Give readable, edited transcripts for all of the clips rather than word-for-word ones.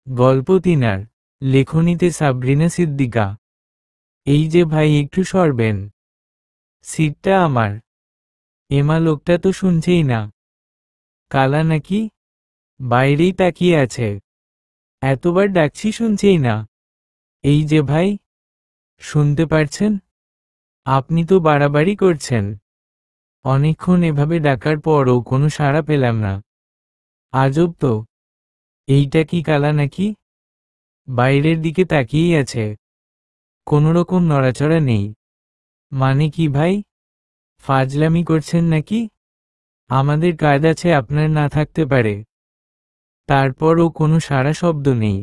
গল্প ৩ লেখনীতে সাবরিনা সিদ্দিকা। এই যে ভাই একটু সরবেন, সিটটা আমার। এমা লোকটা তো শুনছেই না। কালা নাকি? বাইরেই তাকিয়ে আছে। এতবার ডাকছি শুনছেই না। এই যে ভাই, শুনতে পারছেন? আপনি তো বাড়াবাড়ি করছেন। অনেকক্ষণ এভাবে ডাকার পরও কোনো সাড়া পেলাম না। আজব তো, এইটা কি কালা নাকি? বাইরের দিকে তাকিয়েই আছে, কোনোরকম নড়াচড়া নেই। মানে কি ভাই, ফাজলামি করছেন নাকি? আমাদের কাজ আছে, আপনার না থাকতে পারে। তারপরও কোনো সাড়া শব্দ নেই।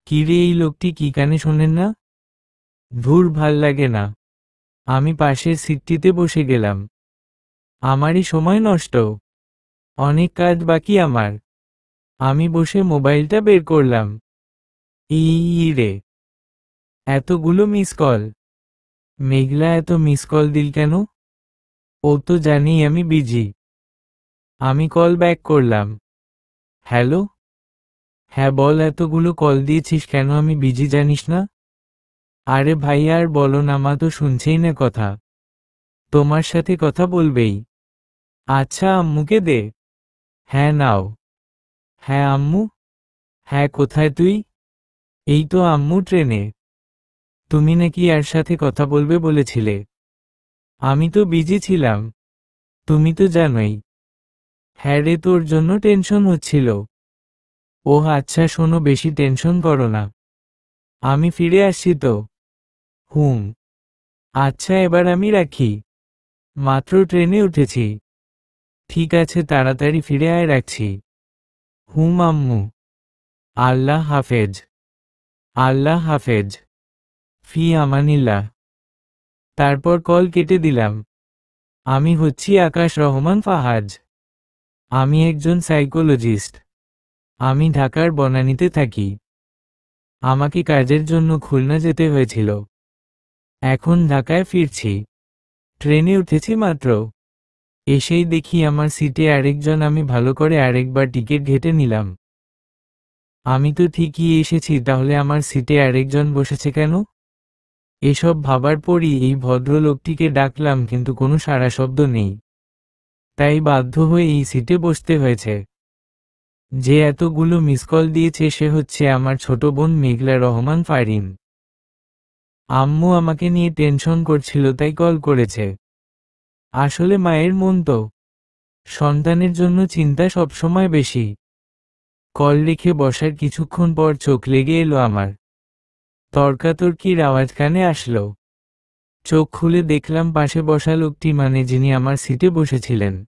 কিরে, এই লোকটি কি কানে শোনেন না? ধুর, ভাল লাগে না। আমি পাশের সিটটিতে বসে গেলাম। আমারই সময় নষ্ট, অনেক কাজ বাকি আমার। আমি বসে মোবাইলটা বের করলাম। রে, এতগুলো মিস কল! মেঘলা এত মিস কল দিল কেন? ও তো জানি আমি বিজি। আমি কল ব্যাক করলাম। হ্যালো? হ্যাঁ বল, এতগুলো কল দিয়েছিস কেন, আমি বিজি জানিস না? আরে ভাই আর বলো না, মা তো শুনছেই না কথা। তোমার সাথে কথা বলবেই। আচ্ছা, আম্মুকে দে। হ্যাঁ নাও। হ্যাঁ আম্মু। হ্যাঁ, কোথায় তুই? এই তো আম্মু, ট্রেনে। তুমি নাকি এর সাথে কথা বলবে বলেছিলে? আমি তো বিজি ছিলাম, তুমি তো জানোই। হ্যাঁ রে, তোর জন্য টেনশন হচ্ছিল। ওহ আচ্ছা, শোনো, বেশি টেনশন করো না। আমি ফিরে আসছি তো। হুম। আচ্ছা, এবার আমি রাখি। মাত্র ট্রেনে উঠেছি। ঠিক আছে, তাড়াতাড়ি ফিরে আয়, রাখছি। হুম আম্মু। আল্লাহ হাফেজ। আল্লাহ হাফেজ। ফি আমানিল্লাহ। তারপর কল কেটে দিলাম। আমি হচ্ছি আকাশ রহমান ফাহাজ। আমি একজন সাইকোলজিস্ট। আমি ঢাকার বনানীতে থাকি। আমাকে কাজের জন্য খুলনা যেতে হয়েছিল। এখন ঢাকায় ফিরছি। ট্রেনে উঠেছি মাত্র। এসেই দেখি আমার সিটে আরেকজন। আমি ভালো করে আরেকবার টিকিট ঘেঁটে নিলাম। আমি তো ঠিকই এসেছি, তাহলে আমার সিটে আরেকজন বসেছে কেন? এসব ভাবার পরই এই ভদ্রলোকটিকে ডাকলাম, কিন্তু কোনো সাড়া শব্দ নেই। তাই বাধ্য হয়ে এই সিটে বসতে হয়েছে। যে এতগুলো মিস কল দিয়েছে সে হচ্ছে আমার ছোট বোন মেঘলা রহমান ফারিন। আম্মু আমাকে নিয়ে টেনশন করছিল, তাই কল করেছে। আসলে মায়ের মন তো, সন্তানের জন্য চিন্তা সবসময় বেশি। কল রেখে বসার কিছুক্ষণ পর চোখ লেগে এলো আমার। তর্কাতর্কির আওয়াজ কানে আসলো। চোখ খুলে দেখলাম পাশে বসা লোকটি, মানে যিনি আমার সিটে বসেছিলেন,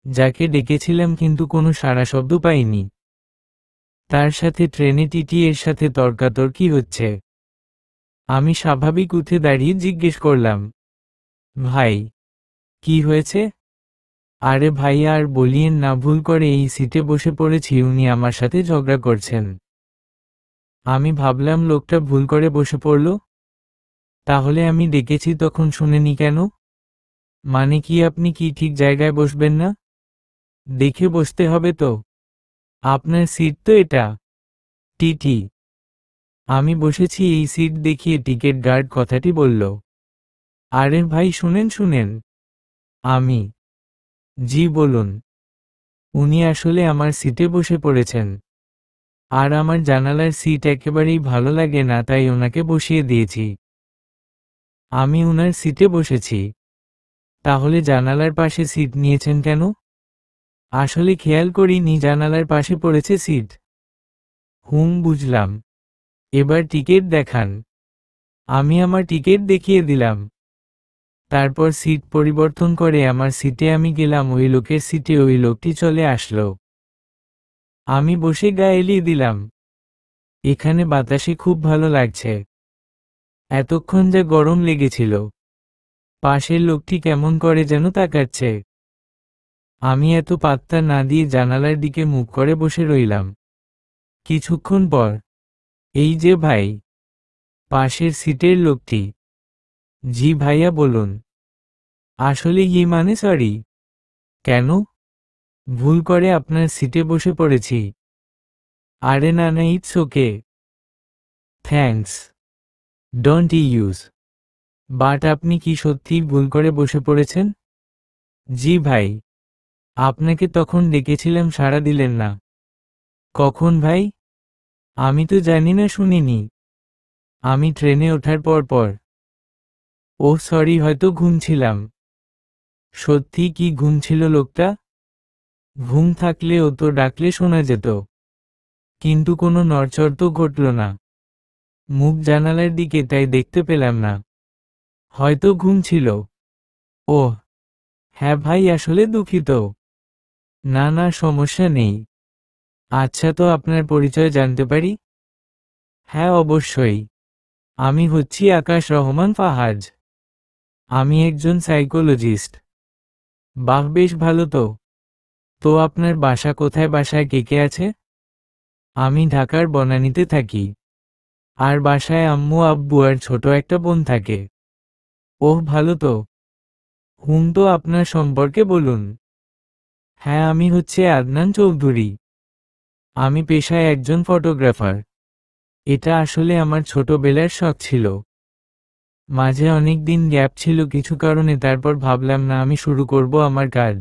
যাকে ডেকেছিলাম কিন্তু কোনো সাড়া শব্দ পাইনি। তার সাথে ট্রেনে টিটি এর সাথে তর্কাতর্কি হচ্ছে। আমি স্বাভাবিক উঠে দাঁড়িয়ে জিজ্ঞেস করলাম, ভাই, কি হয়েছে? আরে ভাই আর বলিয়েন না, ভুল করে এই সিটে বসে পড়েছি, উনি আমার সাথে ঝগড়া করছেন। আমি ভাবলাম লোকটা ভুল করে বসে পড়ল। তাহলে আমি ডেকেছি তখন শুনেনি কেন? মানে কি, আপনি কি ঠিক জায়গায় বসবেন না? দেখে বসতে হবে তো। আপনার সিট তো এটা। টিটি। আমি বসেছি এই সিট দেখিয়ে টিকেট গার্ড কথাটি বলল। আরে ভাই, শুনেন শুনেন। আমি। জি বলুন। উনি আসলে আমার সিটে বসে পড়েছেন। আর আমার জানালার সিট একেবারেই ভালো লাগে না, তাই ওনাকে বসিয়ে দিয়েছি। আমি উনার সিটে বসেছি। তাহলে জানালার পাশে সিট নিয়েছেন কেন? আসলে খেয়াল করিনি জানালার পাশে পড়েছে সিট। হুম, বুঝলাম। এবার টিকিট দেখান। আমি আমার টিকিট দেখিয়ে দিলাম। তারপর সিট পরিবর্তন করে আমার সিটে আমি গেলাম। ওই লোকের সিটে ওই লোকটি চলে আসলো। আমি বসে গা এলিয়ে দিলাম। এখানে বাতাসে খুব ভালো লাগছে। এতক্ষণ যা গরম লেগেছিল। পাশের লোকটি কেমন করে যেন তাকাচ্ছে। আমি এত পাত্তা না দিয়ে জানালার দিকে মুখ করে বসে রইলাম। কিছুক্ষণ পর, এই যে ভাই, পাশের সিটের লোকটি। জি ভাইয়া বলুন। আসলে মানে সরি। কেন? ভুল করে আপনার সিটে বসে পড়েছি। আরে না না, it's okay, thanks, don't use. But আপনি কি সত্যিই ভুল করে বসে পড়েছেন? জি ভাই, আপনাকে তখন ডেকেছিলাম, সাড়া দিলেন না। কখন ভাই? আমি তো জানি না, শুনিনি। আমি ট্রেনে ওঠার পর। ওহ সরি, হয়তো ঘুমছিলাম। সত্যি কি ঘুম ছিল লোকটা? ঘুম থাকলে ও তো ডাকলে শোনা যেত, কিন্তু কোনো নড়চড় তো ঘটল না। মুখ জানালার দিকে, তাই দেখতে পেলাম না। হয়তো ঘুম ছিল। ওহ হ্যাঁ ভাই, আসলে দুঃখিত। না না, সমস্যা নেই। আচ্ছা, তো আপনার পরিচয় জানতে পারি? হ্যাঁ অবশ্যই, আমি হচ্ছি আকাশ রহমান ফাহাজ। আমি একজন সাইকোলজিস্ট। বাহ, বেশ ভালো তো। তো আপনার বাসা কোথায়? বাসায় কে কে আছে? আমি ঢাকার বনানীতে থাকি। আর বাসায় আম্মু আব্বু আর ছোট একটা বোন থাকে। ওহ ভালো তো। তো আপনার সম্পর্কে বলুন। হ্যাঁ, আমি হচ্ছে আদনান চৌধুরী। আমি পেশায় একজন ফটোগ্রাফার। এটা আসলে আমার ছোটবেলার শখ ছিল। মাঝে অনেক দিন গ্যাপ ছিল কিছু কারণে, তারপর ভাবলাম না, আমি শুরু করব আমার কাজ।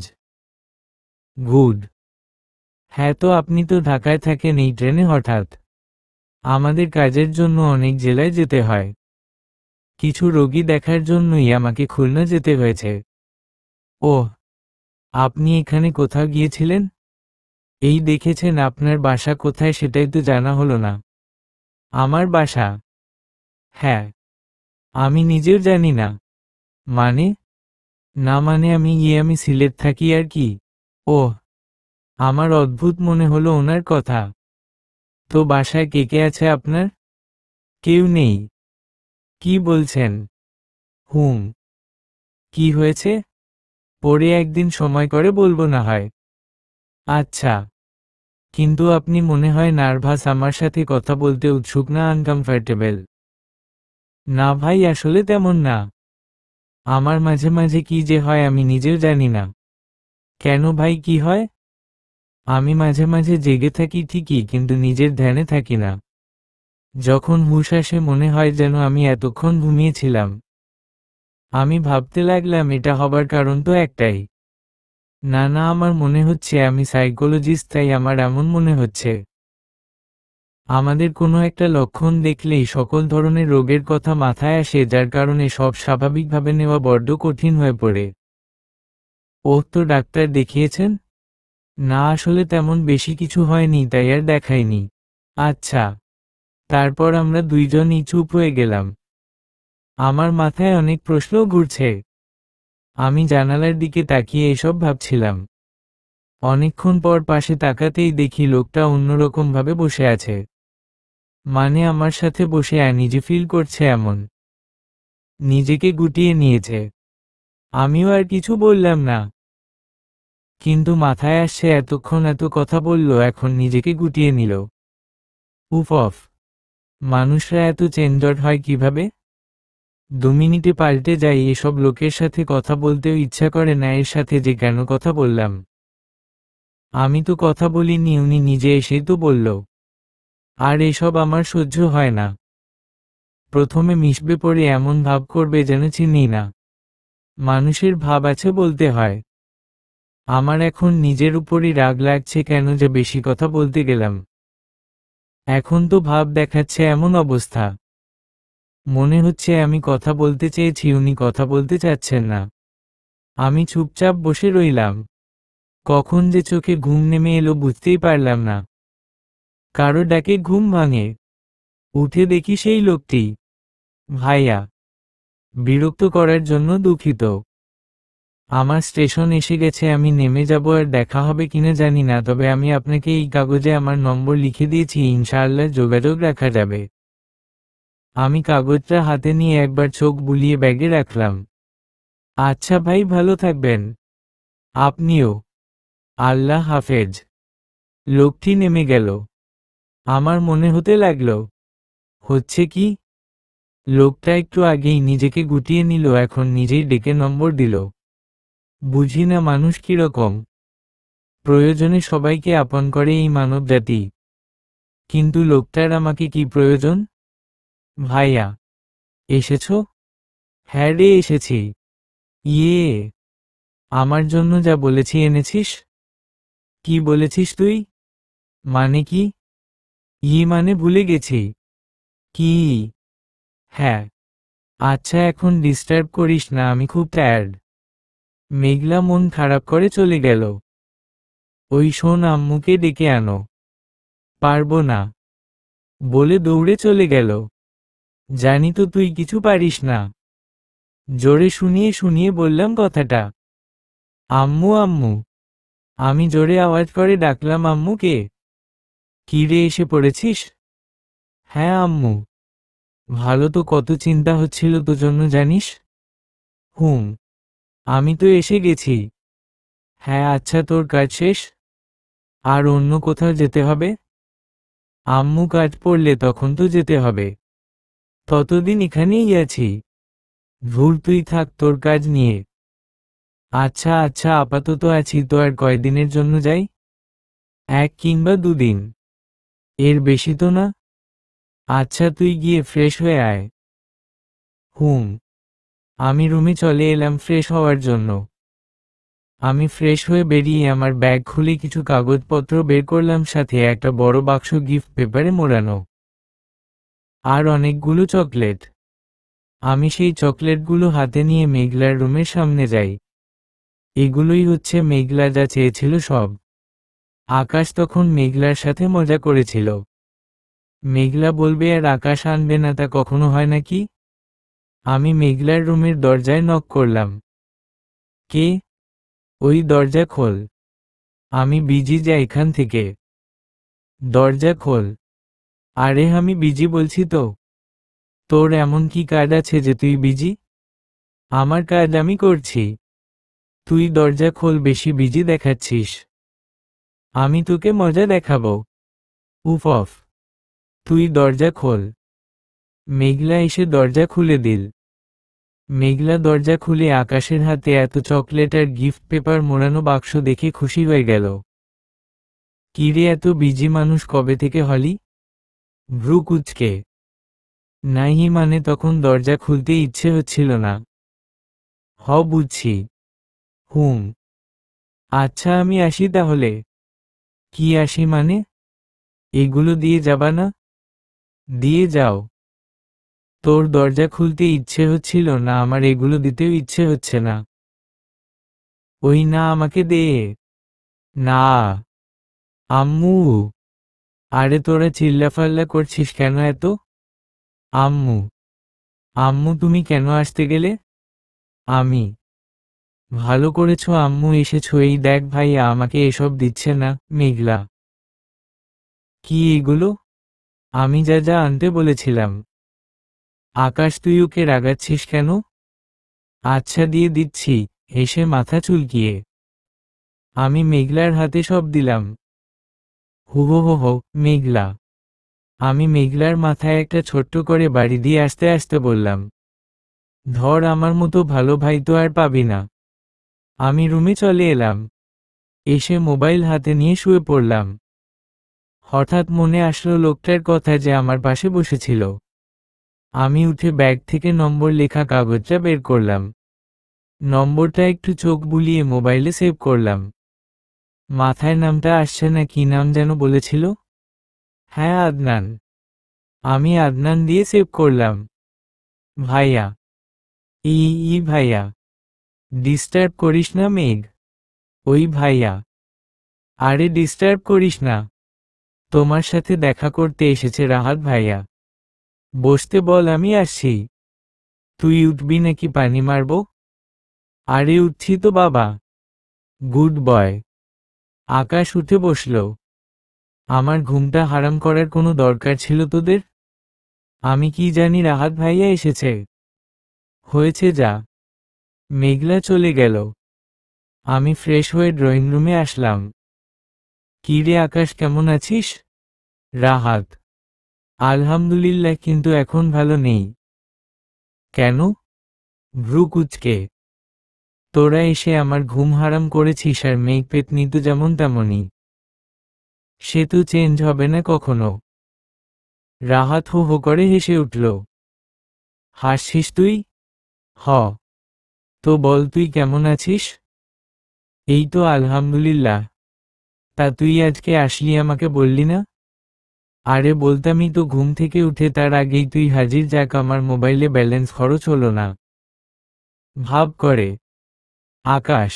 গুড। হ্যাঁ, তো আপনি তো ঢাকায় থাকেন, এই ট্রেনে হঠাৎ? আমাদের কাজের জন্য অনেক জেলায় যেতে হয়। কিছু রোগী দেখার জন্যই আমাকে খুলনা যেতে হয়েছে। ওহ, আপনি এখানে কোথাও গিয়েছিলেন? এই দেখেছেন, আপনার বাসা কোথায় সেটাই তো জানা হলো না। আমার বাসা? হ্যাঁ, আমি নিজেও জানি না। মানে? না মানে আমি সিলেট থাকি আর কি। ওহ, আমার অদ্ভুত মনে হলো ওনার কথা। তো বাসায় কে কে আছে আপনার? কেউ নেই? কি বলছেন? হুম। কি হয়েছে? পরে একদিন সময় করে বলবো না হয়। আচ্ছা। কিন্তু আপনি মনে হয় নার্ভাস, আমার সাথে কথা বলতে উৎসুক না, আনকমফর্টেবল? না ভাই, আসলে তেমন না। আমার মাঝে মাঝে কি যে হয় আমি নিজেও জানি না। কেন ভাই, কি হয়? আমি মাঝে মাঝে জেগে থাকি ঠিকই, কিন্তু নিজের ধ্যানে থাকি না। যখন হুঁশ আসে মনে হয় যেন আমি এতক্ষণ ঘুমিয়েছিলাম। আমি ভাবতে লাগলাম এটা হবার কারণ তো একটাই। না না, আমার মনে হচ্ছে আমি সাইকোলজিস্ট, তাই আমার এমন মনে হচ্ছে। আমাদের কোনো একটা লক্ষণ দেখলেই সকল ধরনের রোগের কথা মাথায় আসে, যার কারণে সব স্বাভাবিকভাবে নেওয়া বড্ড কঠিন হয়ে পড়ে। ওহ, তো ডাক্তার দেখিয়েছেন? না আসলে তেমন বেশি কিছু হয়নি, তাই আর দেখাইনি। আচ্ছা। তারপর আমরা দুইজনই চুপ হয়ে গেলাম। আমার মাথায় অনেক প্রশ্ন ঘুরছে। আমি জানালার দিকে তাকিয়ে এসব ভাবছিলাম। অনেকক্ষণ পর পাশে তাকাতেই দেখি লোকটা অন্যরকম ভাবে বসে আছে। মানে আমার সাথে বসে নিজে ফিল করছে এমন। নিজেকে গুটিয়ে নিয়েছে। আমিও আর কিছু বললাম না। কিন্তু মাথায় আসছে এতক্ষণ এত কথা বলল, এখন নিজেকে গুটিয়ে নিল। উফ অফ। মানুষরা এত চেঞ্জড হয় কিভাবে? 2 মিনিটে পাল্টে যায়। এসব লোকের সাথে কথা বলতেও ইচ্ছা করে না, এর সাথে যে কেন কথা বললাম। আমি তো কথা বলিনি, উনি নিজে এসেই তো বলল। আর এসব আমার সহ্য হয় না। প্রথমে মিশবে, পরে এমন ভাব করবে যেন চিনি না। মানুষের ভাব আছে বলতে হয়। আমার এখন নিজের উপরই রাগ লাগছে, কেন যে বেশি কথা বলতে গেলাম। এখন তো ভাব দেখাচ্ছে এমন অবস্থা। মনে হচ্ছে আমি কথা বলতে চেয়েছি, উনি কথা বলতে চাচ্ছেন না। আমি চুপচাপ বসে রইলাম। কখন যে চোখে ঘুম নেমে এলো বুঝতেই পারলাম না। কারো ডাকে ঘুম ভাঙে। উঠে দেখি সেই লোকটি। ভাইয়া। বিরক্ত করার জন্য দুঃখিত। আমার স্টেশন এসে গেছে, আমি নেমে যাব, আর দেখা হবে কিনা জানি না, তবে আমি আপনাকে এই কাগজে আমার নম্বর লিখে দিয়েছি, ইনশাআল্লাহ যোগাযোগ রাখা যাবে। আমি কাগজটা হাতে নিয়ে একবার চোখ বুলিয়ে ব্যাগে রাখলাম। আচ্ছা ভাই, ভালো থাকবেন। আপনিও। আল্লাহ হাফেজ। লোকটি নেমে গেল। আমার মনে হতে লাগলো, হচ্ছে কি? লোকটা একটু আগেই নিজেকে গুটিয়ে নিল, এখন নিজেই ডেকে নম্বর দিল। বুঝি না মানুষ কিরকম। প্রয়োজনে সবাইকে আপন করে এই মানবজাতি। কিন্তু লোকটার আমাকে কি প্রয়োজন? ভাইয়া, এসেছো? হ্যাঁ রে, এসেছি। ইয়ে, আমার জন্য যা বলেছি এনেছিস? কি বলেছিস তুই? মানে কি? মানে ভুলে গেছি। কি? হ্যাঁ। আচ্ছা, এখন ডিস্টার্ব করিস না, আমি খুব টায়ার্ড। মেঘলা মন খারাপ করে চলে গেল। ওই শোন, আম্মুকে ডেকে আনো। পারবো না, বলে দৌড়ে চলে গেল। জানি তো তুই কিছু পারিস না। জোরে শুনিয়ে শুনিয়ে বললাম কথাটা। আম্মু আম্মু। আমি জোরে আওয়াজ করে ডাকলাম, আম্মুকে। কি রে, এসে পড়েছিস? হ্যাঁ আম্মু। ভালো তো, কত চিন্তা হচ্ছিল তোর জন্য জানিস। হুম, আমি তো এসে গেছি। হ্যাঁ আচ্ছা, তোর কাজ শেষ? আর অন্য কোথাও যেতে হবে? আম্মু, কাজ পড়লে তখন তো যেতে হবে। ততদিন এখানেই আছি। ভুল, তুই থাক তোর কাজ নিয়ে। আচ্ছা আচ্ছা, আপাতত আছি তো, আর কয়দিনের জন্য যাই? 1 কিংবা 2 দিন। এর বেশি তো না। আচ্ছা, তুই গিয়ে ফ্রেশ হয়ে আয়। হুম। আমি রুমে চলে এলাম ফ্রেশ হওয়ার জন্য। আমি ফ্রেশ হয়ে বেরিয়ে আমার ব্যাগ খুলে কিছু কাগজপত্র বের করলাম, সাথে একটা বড় বাক্স গিফট পেপারে মোড়ানো। আর অনেকগুলো চকলেট। আমি সেই চকলেটগুলো হাতে নিয়ে মেঘলার রুমের সামনে যাই। এগুলোই হচ্ছে মেঘলা যা চেয়েছিল সব। আকাশ তখন মেঘলার সাথে মজা করেছিল। মেঘলা বলবে আর আকাশ আনবে না, তা কখনো হয় নাকি? আমি মেঘলার রুমের দরজায় নক করলাম। কে? ওই দরজা খোল। আমি বিজি, যা এখান থেকে। দরজা খোল। আরে আমি বিজি বলছি তো। তোর এমন কি কাজ আছে যে তুই বিজি? আমার কাজ আমি করছি। তুই দরজা খোল, বেশি বিজি দেখাচ্ছিস। আমি তোকে মজা দেখাবো। উফ অফ। তুই দরজা খোল। মেঘলা এসে দরজা খুলে দিল। মেঘলা দরজা খুলে আকাশের হাতে এত চকলেট আর গিফট পেপার মোড়ানো বাক্স দেখে খুশি হয়ে গেল। কিরে, এত বিজি মানুষ কবে থেকে হলি? ভ্রু কুঁচকে। নাহি, মানে তখন দরজা খুলতে ইচ্ছে হচ্ছিল না। বুঝছি। হুম। আচ্ছা, আমি আসি তাহলে। কি আসি মানে? এগুলো দিয়ে যাবা না? দিয়ে যাও। তোর দরজা খুলতে ইচ্ছে হচ্ছিল না, আমার এগুলো দিতেও ইচ্ছে হচ্ছে না। ওই না, আমাকে দে। না। আম্মু। আরে তোরা চিল্লাফাল্লা করছিস কেন এত? আম্মু। আম্মু, তুমি কেন আসতে গেলে? আমি। ভালো করেছো আম্মু, এসেছো। এই দেখ ভাইয়া আমাকে এসব দিচ্ছে না। মেঘলা। কি এগুলো? আমি যা যা আনতে বলেছিলাম। আকাশ, তুই ওকে রাগাচ্ছিস কেন? আচ্ছা, দিয়ে দিচ্ছি। হেসে মাথা চুলকিয়ে আমি মেঘলার হাতে সব দিলাম। হু হো হো হো। মেঘলা। আমি মেঘলার মাথায় একটা ছোট্ট করে বাড়ি দিয়ে আস্তে আস্তে বললাম, ধর, আমার মতো ভালো ভাই তো আর পাবি না। আমি রুমে চলে এলাম। এসে মোবাইল হাতে নিয়ে শুয়ে পড়লাম। হঠাৎ মনে আসলো লোকটার কথা যে আমার পাশে বসেছিল। আমি উঠে ব্যাগ থেকে নম্বর লেখা কাগজটা বের করলাম। নম্বরটা একটু চোখ বুলিয়ে মোবাইলে সেভ করলাম। মাথায় নামটা আসছে না, কি নাম যেন বলেছিল। হ্যাঁ, আদনান। আমি আদনান দিয়ে সেভ করলাম। ভাইয়া। ভাইয়া। ডিস্টার্ব করিস না মেঘ। ওই ভাইয়া। আরে ডিস্টার্ব করিস না। তোমার সাথে দেখা করতে এসেছে রাহাত ভাইয়া। বসতে বল, আমি আসছি। তুই উঠবি নাকি পানি মারবো? আরে উঠছি তো বাবা। Good boy. আকাশ উঠে বসল। আমার ঘুমটা হারাম করার কোনো দরকার ছিল তোদের? আমি কি জানি রাহাত ভাইয়া এসেছে। হয়েছে যা। মেঘলা চলে গেল। আমি ফ্রেশ হয়ে ড্রয়িং রুমে আসলাম। কি রে আকাশ, কেমন আছিস? রাহাত। আলহামদুলিল্লাহ, কিন্তু এখন ভালো নেই। কেন? ভ্রু কুঁচকে। তোরা এসে আমার ঘুম হারাম করেছিস, আর মেঘ পেতনি তো যেমন তেমনই। সে তো চেঞ্জ হবে না কখনো। রাহাত হো হো করে হেসে উঠল। হাসছিস তুই? হ। তো বল তুই কেমন আছিস? এই তো আলহামদুলিল্লাহ। তা তুই আজকে আসলি আমাকে বললি না? আরে বলতামই তো, ঘুম থেকে উঠে তার আগেই তুই হাজির। যাক, আমার মোবাইলে ব্যালেন্স খরচ হলো না। ভাব করে। আকাশ,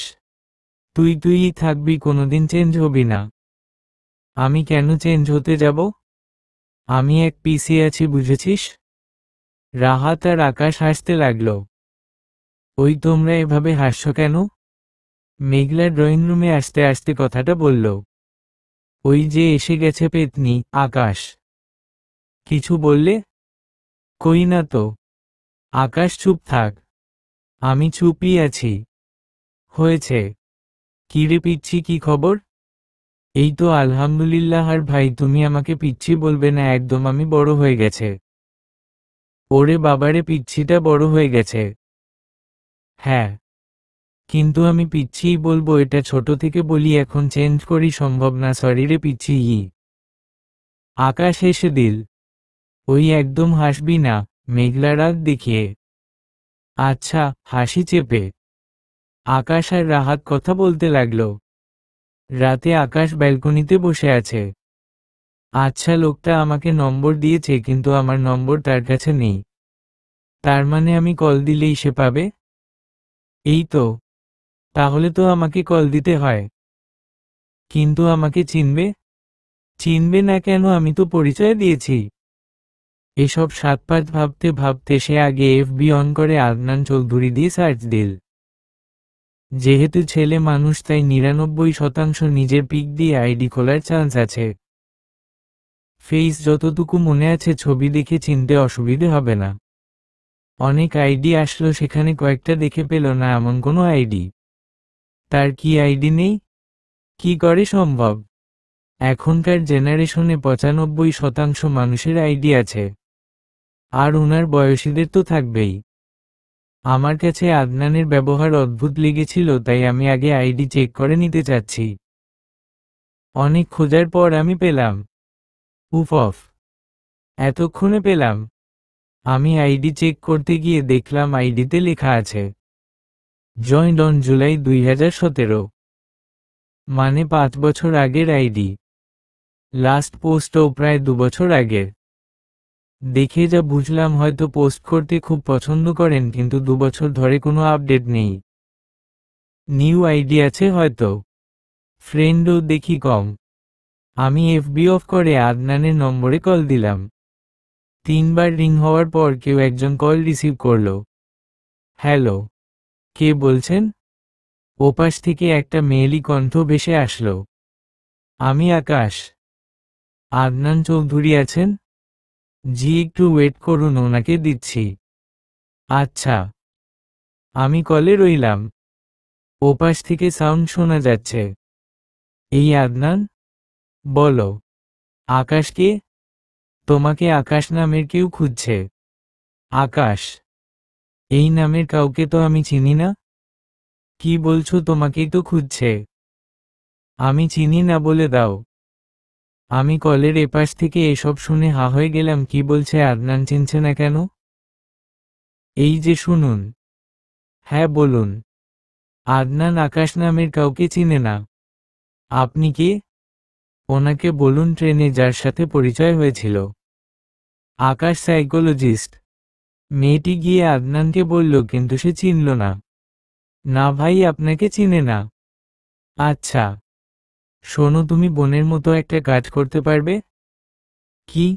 তুইই থাকবি, কোনোদিন চেঞ্জ হবি না। আমি কেন চেঞ্জ হতে যাব? আমি এক পিসি আছি, বুঝেছিস? রাহাত আর আকাশ হাসতে লাগল। ওই, তোমরা এভাবে হাসছো কেন? মেঘলা ড্রয়িং রুমে আসতে আসতে কথাটা বলল। ওই যে এসে গেছে পেতনি। আকাশ, কিছু বললে? কই না তো। আকাশ, চুপ থাক। আমি চুপই আছি। হয়েছে কি রে পিচ্ছি, কি খবর? এই তো আলহামদুলিল্লাহ। আর ভাই, তুমি আমাকে পিচ্ছি বলবে না একদম, আমি বড় হয়ে গেছে। ওরে বাবারে, পিচ্ছিটা বড় হয়ে গেছে? হ্যাঁ, কিন্তু আমি পিচ্ছিই বলবো, এটা ছোট থেকে বলি, এখন চেঞ্জ করি সম্ভব না। সরি রে পিচ্ছি। আকাশ হেসে দিল। ওই, একদম হাসবি না। মেঘলা রাগ দেখিয়ে। আচ্ছা, হাসি চেপে। আকাশ আর রাহাত কথা বলতে লাগলো। রাতে আকাশ ব্যালকনিতে বসে আছে। আচ্ছা, লোকটা আমাকে নম্বর দিয়েছে, কিন্তু আমার নম্বর তার কাছে নেই। তার মানে আমি কল দিলেই সে পাবে? এই তো। তাহলে তো আমাকে কল দিতে হয়। কিন্তু আমাকে চিনবে? চিনবে না কেন? আমি তো পরিচয় দিয়েছি। এসব সাত পাঁচ ভাবতে ভাবতে সে আগে এফবি অন করে আদনান চৌধুরী দিয়ে সার্চ দিল। যেহেতু ছেলে মানুষ, তাই ৯৯% নিজের পিক দিয়ে আইডি খোলার চান্স আছে। ফেস যতটুকু মনে আছে, ছবি দেখে চিনতে অসুবিধে হবে না। অনেক আইডি আসলো, সেখানে কয়েকটা দেখে পেল না এমন কোনো আইডি। তার কি আইডি নেই? কি করে সম্ভব? এখনকার জেনারেশনে ৯৫% মানুষের আইডি আছে। আর ওনার বয়সীদের তো থাকবেই। আমার কাছে আদনানের ব্যবহার অদ্ভুত লেগেছিল, তাই আমি আগে আইডি চেক করে নিতে চাচ্ছি। অনেক খোঁজার পর আমি পেলাম। উফ অফ, এতক্ষণে পেলাম। আমি আইডি চেক করতে গিয়ে দেখলাম আইডিতে লেখা আছে জয়েন্ট অন জুলাই ২০১৭। মানে ৫ বছর আগের আইডি। লাস্ট পোস্টও প্রায় ২ বছর আগের। দেখে যা বুঝলাম, হয়তো পোস্ট করতে খুব পছন্দ করেন, কিন্তু ২ বছর ধরে কোনো আপডেট নেই। নিউ আইডি আছে হয়তো। ফ্রেন্ডও দেখি কম। আমি এফবি অফ করে আদনানের নম্বরে কল দিলাম। ৩ বার রিং হওয়ার পর কেউ একজন কল রিসিভ করল। হ্যালো, কে বলছেন? ওপাশ থেকে একটা মেয়েলি কণ্ঠ ভেসে আসলো। আমি আকাশ। আদনান চৌধুরী আছেন? জি, একটু ওয়েট করুন, ওনাকে দিচ্ছি। আচ্ছা। আমি কলে রইলাম। ওপাশ থেকে সাউন্ড শোনা যাচ্ছে। এই আদনান? বলো। আকাশ কে? তোমাকে আকাশ নামের কেউ খুঁজছে। আকাশ? এই নামের কাউকে তো আমি চিনি না। কি বলছো, তোমাকেই তো খুঁজছে। আমি চিনি না বলে দাও। আমি কলের এপাশ থেকে এসব শুনে হা হয়ে গেলাম। কি বলছে আদনান চিনছে না কেন? এই যে শুনুন। হ্যাঁ বলুন। আদনান আকাশ নামের কাউকে চিনে না। আপনি কে? ওনাকে বলুন ট্রেনে যার সাথে পরিচয় হয়েছিল। আকাশ সাইকোলজিস্ট। মেয়েটি গিয়ে আদনানকে বলল, কিন্তু সে চিনল না। না ভাই, আপনাকে চিনে না। আচ্ছা শোনো, তুমি বোনের মতো একটা কাজ করতে পারবে? কি?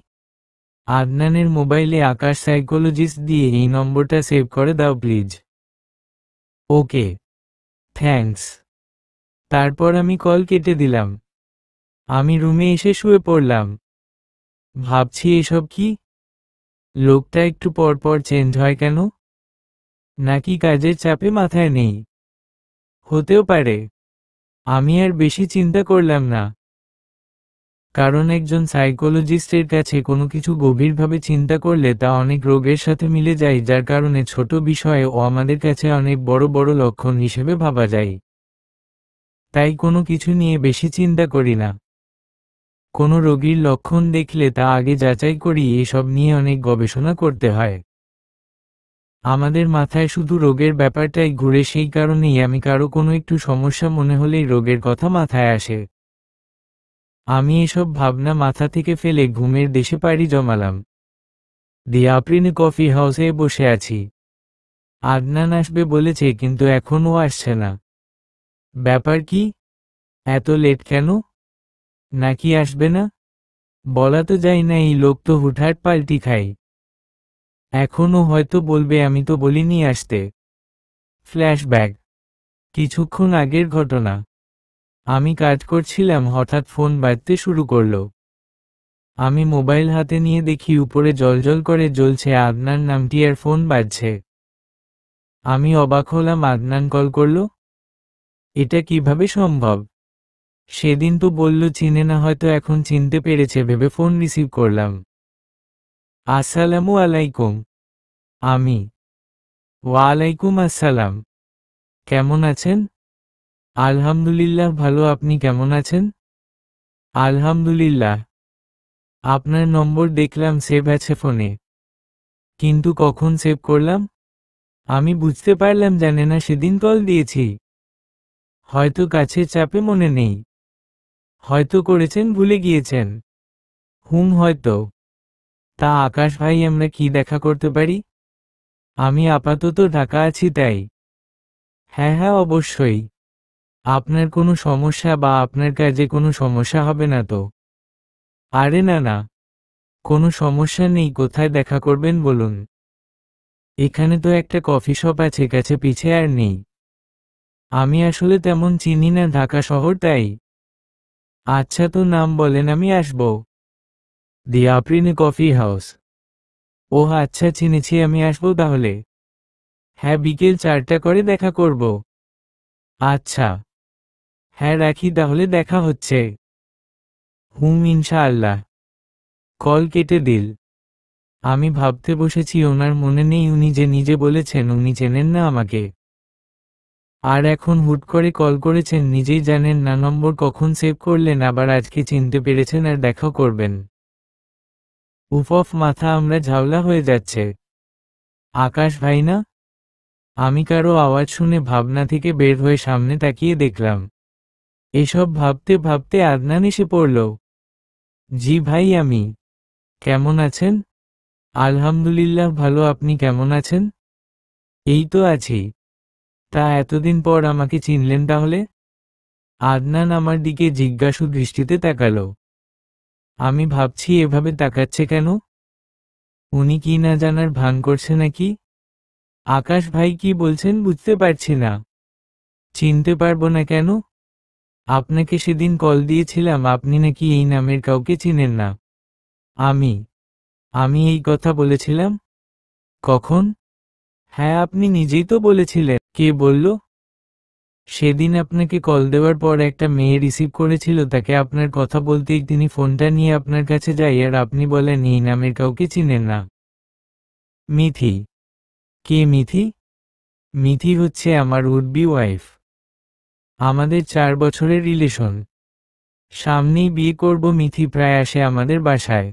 আদনানের মোবাইলে আকাশ সাইকোলজিস্ট দিয়ে এই নম্বরটা সেভ করে দাও প্লিজ। Okay, thanks. তারপর আমি কল কেটে দিলাম। আমি রুমে এসে শুয়ে পড়লাম। ভাবছি এসব কি? লোকটা একটু পর পর চেঞ্জ হয় কেন? নাকি কাজের চাপে মাথায় নেই? হতেও পারে। আমি আর বেশি চিন্তা করলাম না। কারণ একজন সাইকোলজিস্টের কাছে কোনো কিছু গভীরভাবে চিন্তা করলে তা অনেক রোগের সাথে মিলে যায়, যার কারণে ছোট বিষয়েও আমাদের কাছে অনেক বড় বড় লক্ষণ হিসেবে ভাবা যায়। তাই কোনো কিছু নিয়ে বেশি চিন্তা করি না। কোনো রোগীর লক্ষণ দেখলে তা আগে যাচাই করি, এসব নিয়ে অনেক গবেষণা করতে হয়। আমাদের মাথায় শুধু রোগের ব্যাপারটাই ঘুরে, সেই কারণেই আমি কারো কোনো একটু সমস্যা মনে হলেই রোগের কথা মাথায় আসে। আমি এসব ভাবনা মাথা থেকে ফেলে ঘুমের দেশে পাড়ি জমালাম। দি আপ্রিনে কফি হাউসে বসে আছি। আদনান আসবে বলেছে, কিন্তু এখনও আসছে না। ব্যাপার কি? এত লেট কেন? নাকি আসবে না? বলা তো যায় না, এই লোক তো হুটহাট পাল্টি খায়। এখনও হয়তো বলবে আমি তো বলিনি আসতে। ফ্ল্যাশব্যাক। কিছুক্ষণ আগের ঘটনা। আমি কাজ করছিলাম, হঠাৎ ফোন বাজতে শুরু করলো। আমি মোবাইল হাতে নিয়ে দেখি উপরে জ্বলজ্বল করে জ্বলছে আদনান নামটি, আর ফোন বাজছে। আমি অবাক হলাম, আদনান কল করলো? এটা কিভাবে সম্ভব? সেদিন তো বলল চিনে না, হয়তো এখন চিনতে পেরেছে ভেবে ফোন রিসিভ করলাম। আসসালামু আলাইকুম। আমি। ওয়ালাইকুম আসসালাম। কেমন আছেন? আলহামদুলিল্লাহ ভালো, আপনি কেমন আছেন? আলহামদুলিল্লাহ। আপনার নম্বর দেখলাম সেভ আছে ফোনে। কিন্তু কখন সেভ করলাম? আমি বুঝতে পারলাম জানে না সেদিন কল দিয়েছি। হয়তো কাছের চাপে মনে নেই। হয়তো করেছেন ভুলে গিয়েছেন। হয়তো। তা আকাশ ভাই, আমরা কি দেখা করতে পারি? আমি আপাতত ঢাকা আছি তাই। হ্যাঁ হ্যাঁ অবশ্যই। আপনার কোনো সমস্যা বা আপনার কাজে কোনো সমস্যা হবে না তো? আরে না না, কোনো সমস্যা নেই, কোথায় দেখা করবেন বলুন? এখানে তো একটা কফি শপ আছে কাছে পিছে, আর নেই। আমি আসলে তেমন চিনি না ঢাকা শহর তাই। আচ্ছা তো নাম বলেন, আমি আসব। দি আপ্রিনে কফি হাউস। ওহ আচ্ছা চিনেছি, আমি আসবো তাহলে। হ্যাঁ বিকেল 4টা করে দেখা করব। আচ্ছা। হ্যাঁ রাখি তাহলে, দেখা হচ্ছে। ইনশাআল্লাহ। কল কেটে দিল। আমি ভাবতে বসেছি ওনার মনে নেই উনি যে নিজে বলেছেন উনি চেনেন না আমাকে। আর এখন হুট করে কল করেছেন, নিজেই জানেন না নম্বর কখন সেভ করলেন, আবার আজকে চিনতে পেরেছেন আর দেখা করবেন। উফ, মাথা আমরা ঝাউলা হয়ে যাচ্ছে। আকাশ ভাই না? আমি কারো আওয়াজ শুনে ভাবনা থেকে বের হয়ে সামনে তাকিয়ে দেখলাম। এসব ভাবতে ভাবতে আদনান এসে পড়ল। জি ভাই আমি। কেমন আছেন? আলহামদুলিল্লাহ ভালো, আপনি কেমন আছেন? এই তো আছি। তা এতদিন পর আমাকে চিনলেন তাহলে? আদনান আমার দিকে জিজ্ঞাসু দৃষ্টিতে তাকালো। আমি ভাবছি এভাবে তাকাচ্ছে কেন? উনি কি না জানার ভান করছে নাকি? আকাশ ভাই কি বলছেন বুঝতে পারছি না। চিনতে পারবো না কেন? আপনাকে সেদিন কল দিয়েছিলাম, আপনি নাকি এই নামের কাউকে চিনেন না। আমি আমি এই কথা বলেছিলাম? কখন? হ্যাঁ আপনি নিজেই তো বলেছিলেন। কে বলল? সেদিন আপনাকে কল দেওয়ার পর একটা মেয়ে রিসিভ করেছিল, তাকে আপনার কথা বলতেই তিনি ফোনটা নিয়ে আপনার কাছে যায়, আর আপনি বলেন এই নামের কাউকে চিনেন না। মিথি? কে মিথি? মিথি হচ্ছে আমার উড-বি ওয়াইফ। আমাদের 4 বছরের রিলেশন। সামনেই বিয়ে করব। মিথি প্রায় আসে আমাদের বাসায়।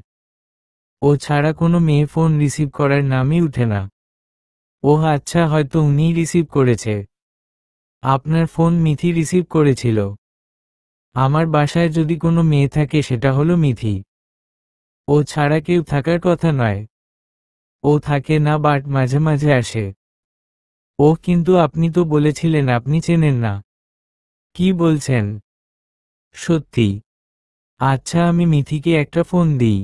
ও ছাড়া কোনো মেয়ে ফোন রিসিভ করার নামই উঠে না। ওহ আচ্ছা, হয়তো উনিই রিসিভ করেছে। আপনার ফোন মিথি রিসিভ করেছিল। আমার বাসায় যদি কোনো মেয়ে থাকে সেটা হলো মিথি। ও ছাড়া কেউ থাকার কথা নয়। ও থাকে না, বাট মাঝে মাঝে আসে। ওহ কিন্তু আপনি তো বলেছিলেন আপনি চেনেন না। কি বলছেন? সত্যি? আচ্ছা আমি মিথিকে একটা ফোন দিই।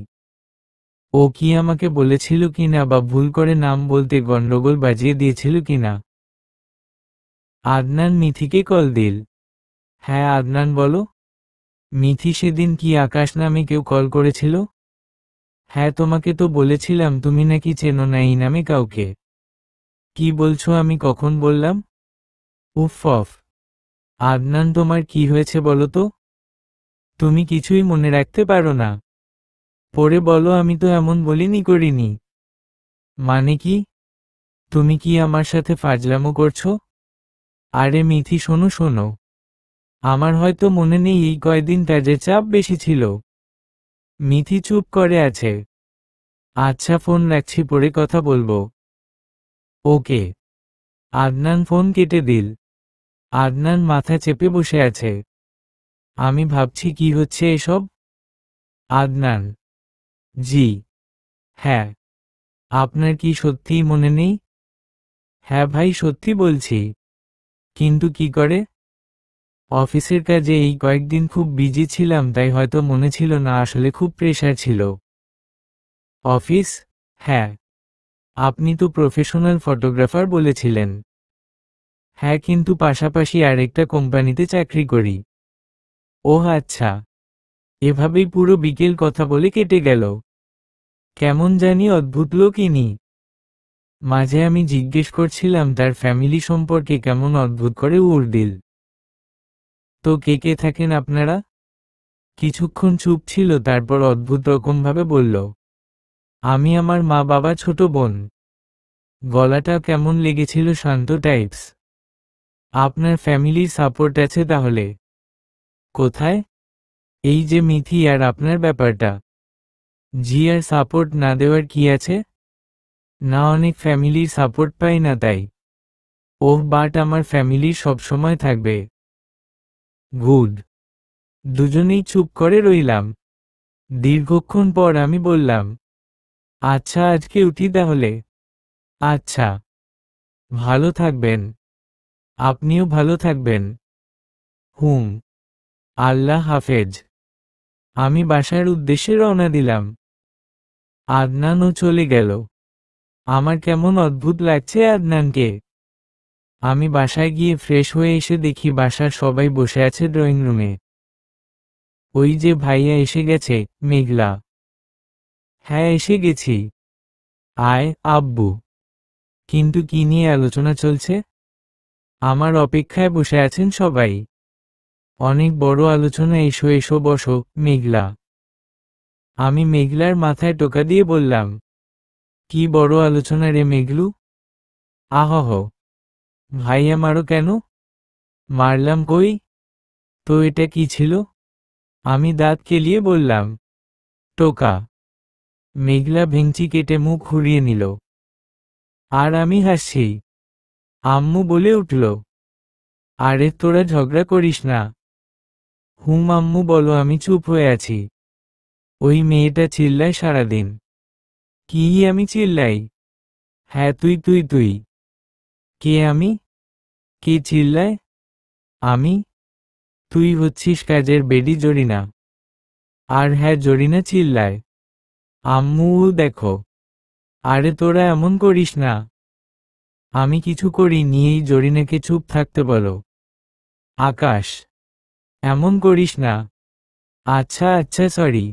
ও কি আমাকে বলেছিল কিনা, বা ভুল করে নাম বলতে গন্ডগোল বাজিয়ে দিয়েছিল কিনা? আদনান মিথিকে কল দিল। হ্যাঁ আদনান বলো। মিথি সেদিন কি আকাশ নামে কেউ কল করেছিল? হ্যাঁ তোমাকে তো বলেছিলাম তুমি নাকি চেনো না এই নামে কাউকে। কি বলছো, আমি কখন বললাম? উফ। আদনান তোমার কি হয়েছে বলো তো? তুমি কিছুই মনে রাখতে পারো না? পরে বলো, আমি তো এমন বলিনি করিনি। মানে কি? তুমি কি আমার সাথে ফাজলামো করছো? আরে মিথি শোনো শোনো। আমার হয়তো মনে নেই, এই কয়দিন কাজের চাপ বেশি ছিল। মিথি চুপ করে আছে। আচ্ছা ফোন রাখছি, পরে কথা বলবো। ওকে। আদনান ফোন কেটে দিল। আদনান মাথা চেপে বসে আছে। আমি ভাবছি কি হচ্ছে এসব। আদনান: জি। হ্যাঁ। আপনার কি সত্যিই মনে নেই? হ্যাঁ ভাই, সত্যি বলছি। কিন্তু কি করে? অফিসের কাজে এই কয়েকদিন খুব বিজি ছিলাম, তাই হয়তো মনে ছিল না, আসলে খুব প্রেশার ছিল। অফিস? হ্যাঁ। আপনি তো প্রফেশনাল ফটোগ্রাফার বলেছিলেন। হ্যাঁ, কিন্তু পাশাপাশি আরেকটা কোম্পানিতে চাকরি করি। ওহ আচ্ছা। এভাবেই পুরো বিকেল কথা বলে কেটে গেল। কেমন জানি অদ্ভুত লোক ইনি। মাঝে আমি জিজ্ঞেস করছিলাম তার ফ্যামিলি সম্পর্কে, কেমন অদ্ভুত করে উড়দিল। তো কে কে থাকেন আপনারা? কিছুক্ষণ চুপ ছিল, তারপর অদ্ভুত রকমভাবে বলল, আমি, আমার মা, বাবা, ছোট বোন। গলাটা কেমন লেগেছিল, শান্ত টাইপস। আপনার ফ্যামিলির সাপোর্ট আছে তাহলে? কোথায়? এই যে মিথি আর আপনার ব্যাপারটা। জি, আর সাপোর্ট না দেওয়ার কি আছে? না, অনেক ফ্যামিলির সাপোর্ট পাই না তাই। ওহ, বাট আমার ফ্যামিলির সবসময় থাকবে। গুড। দুজনেই চুপ করে রইলাম। দীর্ঘক্ষণ পর আমি বললাম, আচ্ছা আজকে উঠি তাহলে। আচ্ছা। ভালো থাকবেন। আপনিও ভালো থাকবেন। হুম। আল্লাহ হাফেজ। আমি বাসার উদ্দেশ্যে রওনা দিলাম। আদনানও চলে গেল। আমার কেমন অদ্ভুত লাগছে আদনানকে। আমি বাসায় গিয়ে ফ্রেশ হয়ে এসে দেখি বাসার সবাই বসে আছে ড্রয়িং রুমে। ওই যে ভাইয়া এসে গেছে, মেঘলা। হ্যাঁ, এসে গেছি। আয় আব্বু। কিন্তু কি নিয়ে আলোচনা চলছে? আমার অপেক্ষায় বসে আছেন সবাই। অনেক বড় আলোচনা, এসো এসো বসো, মেঘলা। আমি মেঘলার মাথায় টোকা দিয়ে বললাম, কি বড় আলোচনা রে মেঘলু? আহহ। ভাইয়া মারো কেন? মারলাম কই? তো এটা কি ছিল? আমি দাঁত কেলিয়ে বললাম, টোকা। মেঘলা ভেঙচি কেটে মুখ ঘুরিয়ে নিল। আর আমি হাসছি। আম্মু বলে উঠল, আরে তোরা ঝগড়া করিস না। হুম আম্মু বলো, আমি চুপ হয়ে আছি। ওই মেয়েটা চিল্লায় সারাদিন। কি আমি চিল্লাই? হ্যাঁ তুই তুই তুই। কে আমি? কে চিল্লায়? আমি? তুই হচ্ছিস কাজের বেডি জরিনা। আর হ্যাঁ, জরিনা চিল্লায়। আম্মু দেখো। আরে তোরা এমন করিস না। আমি কিছু করি নিয়েই জরিনাকে চুপ থাকতে বলো। আকাশ, এমন করিস না। আচ্ছা আচ্ছা সরি।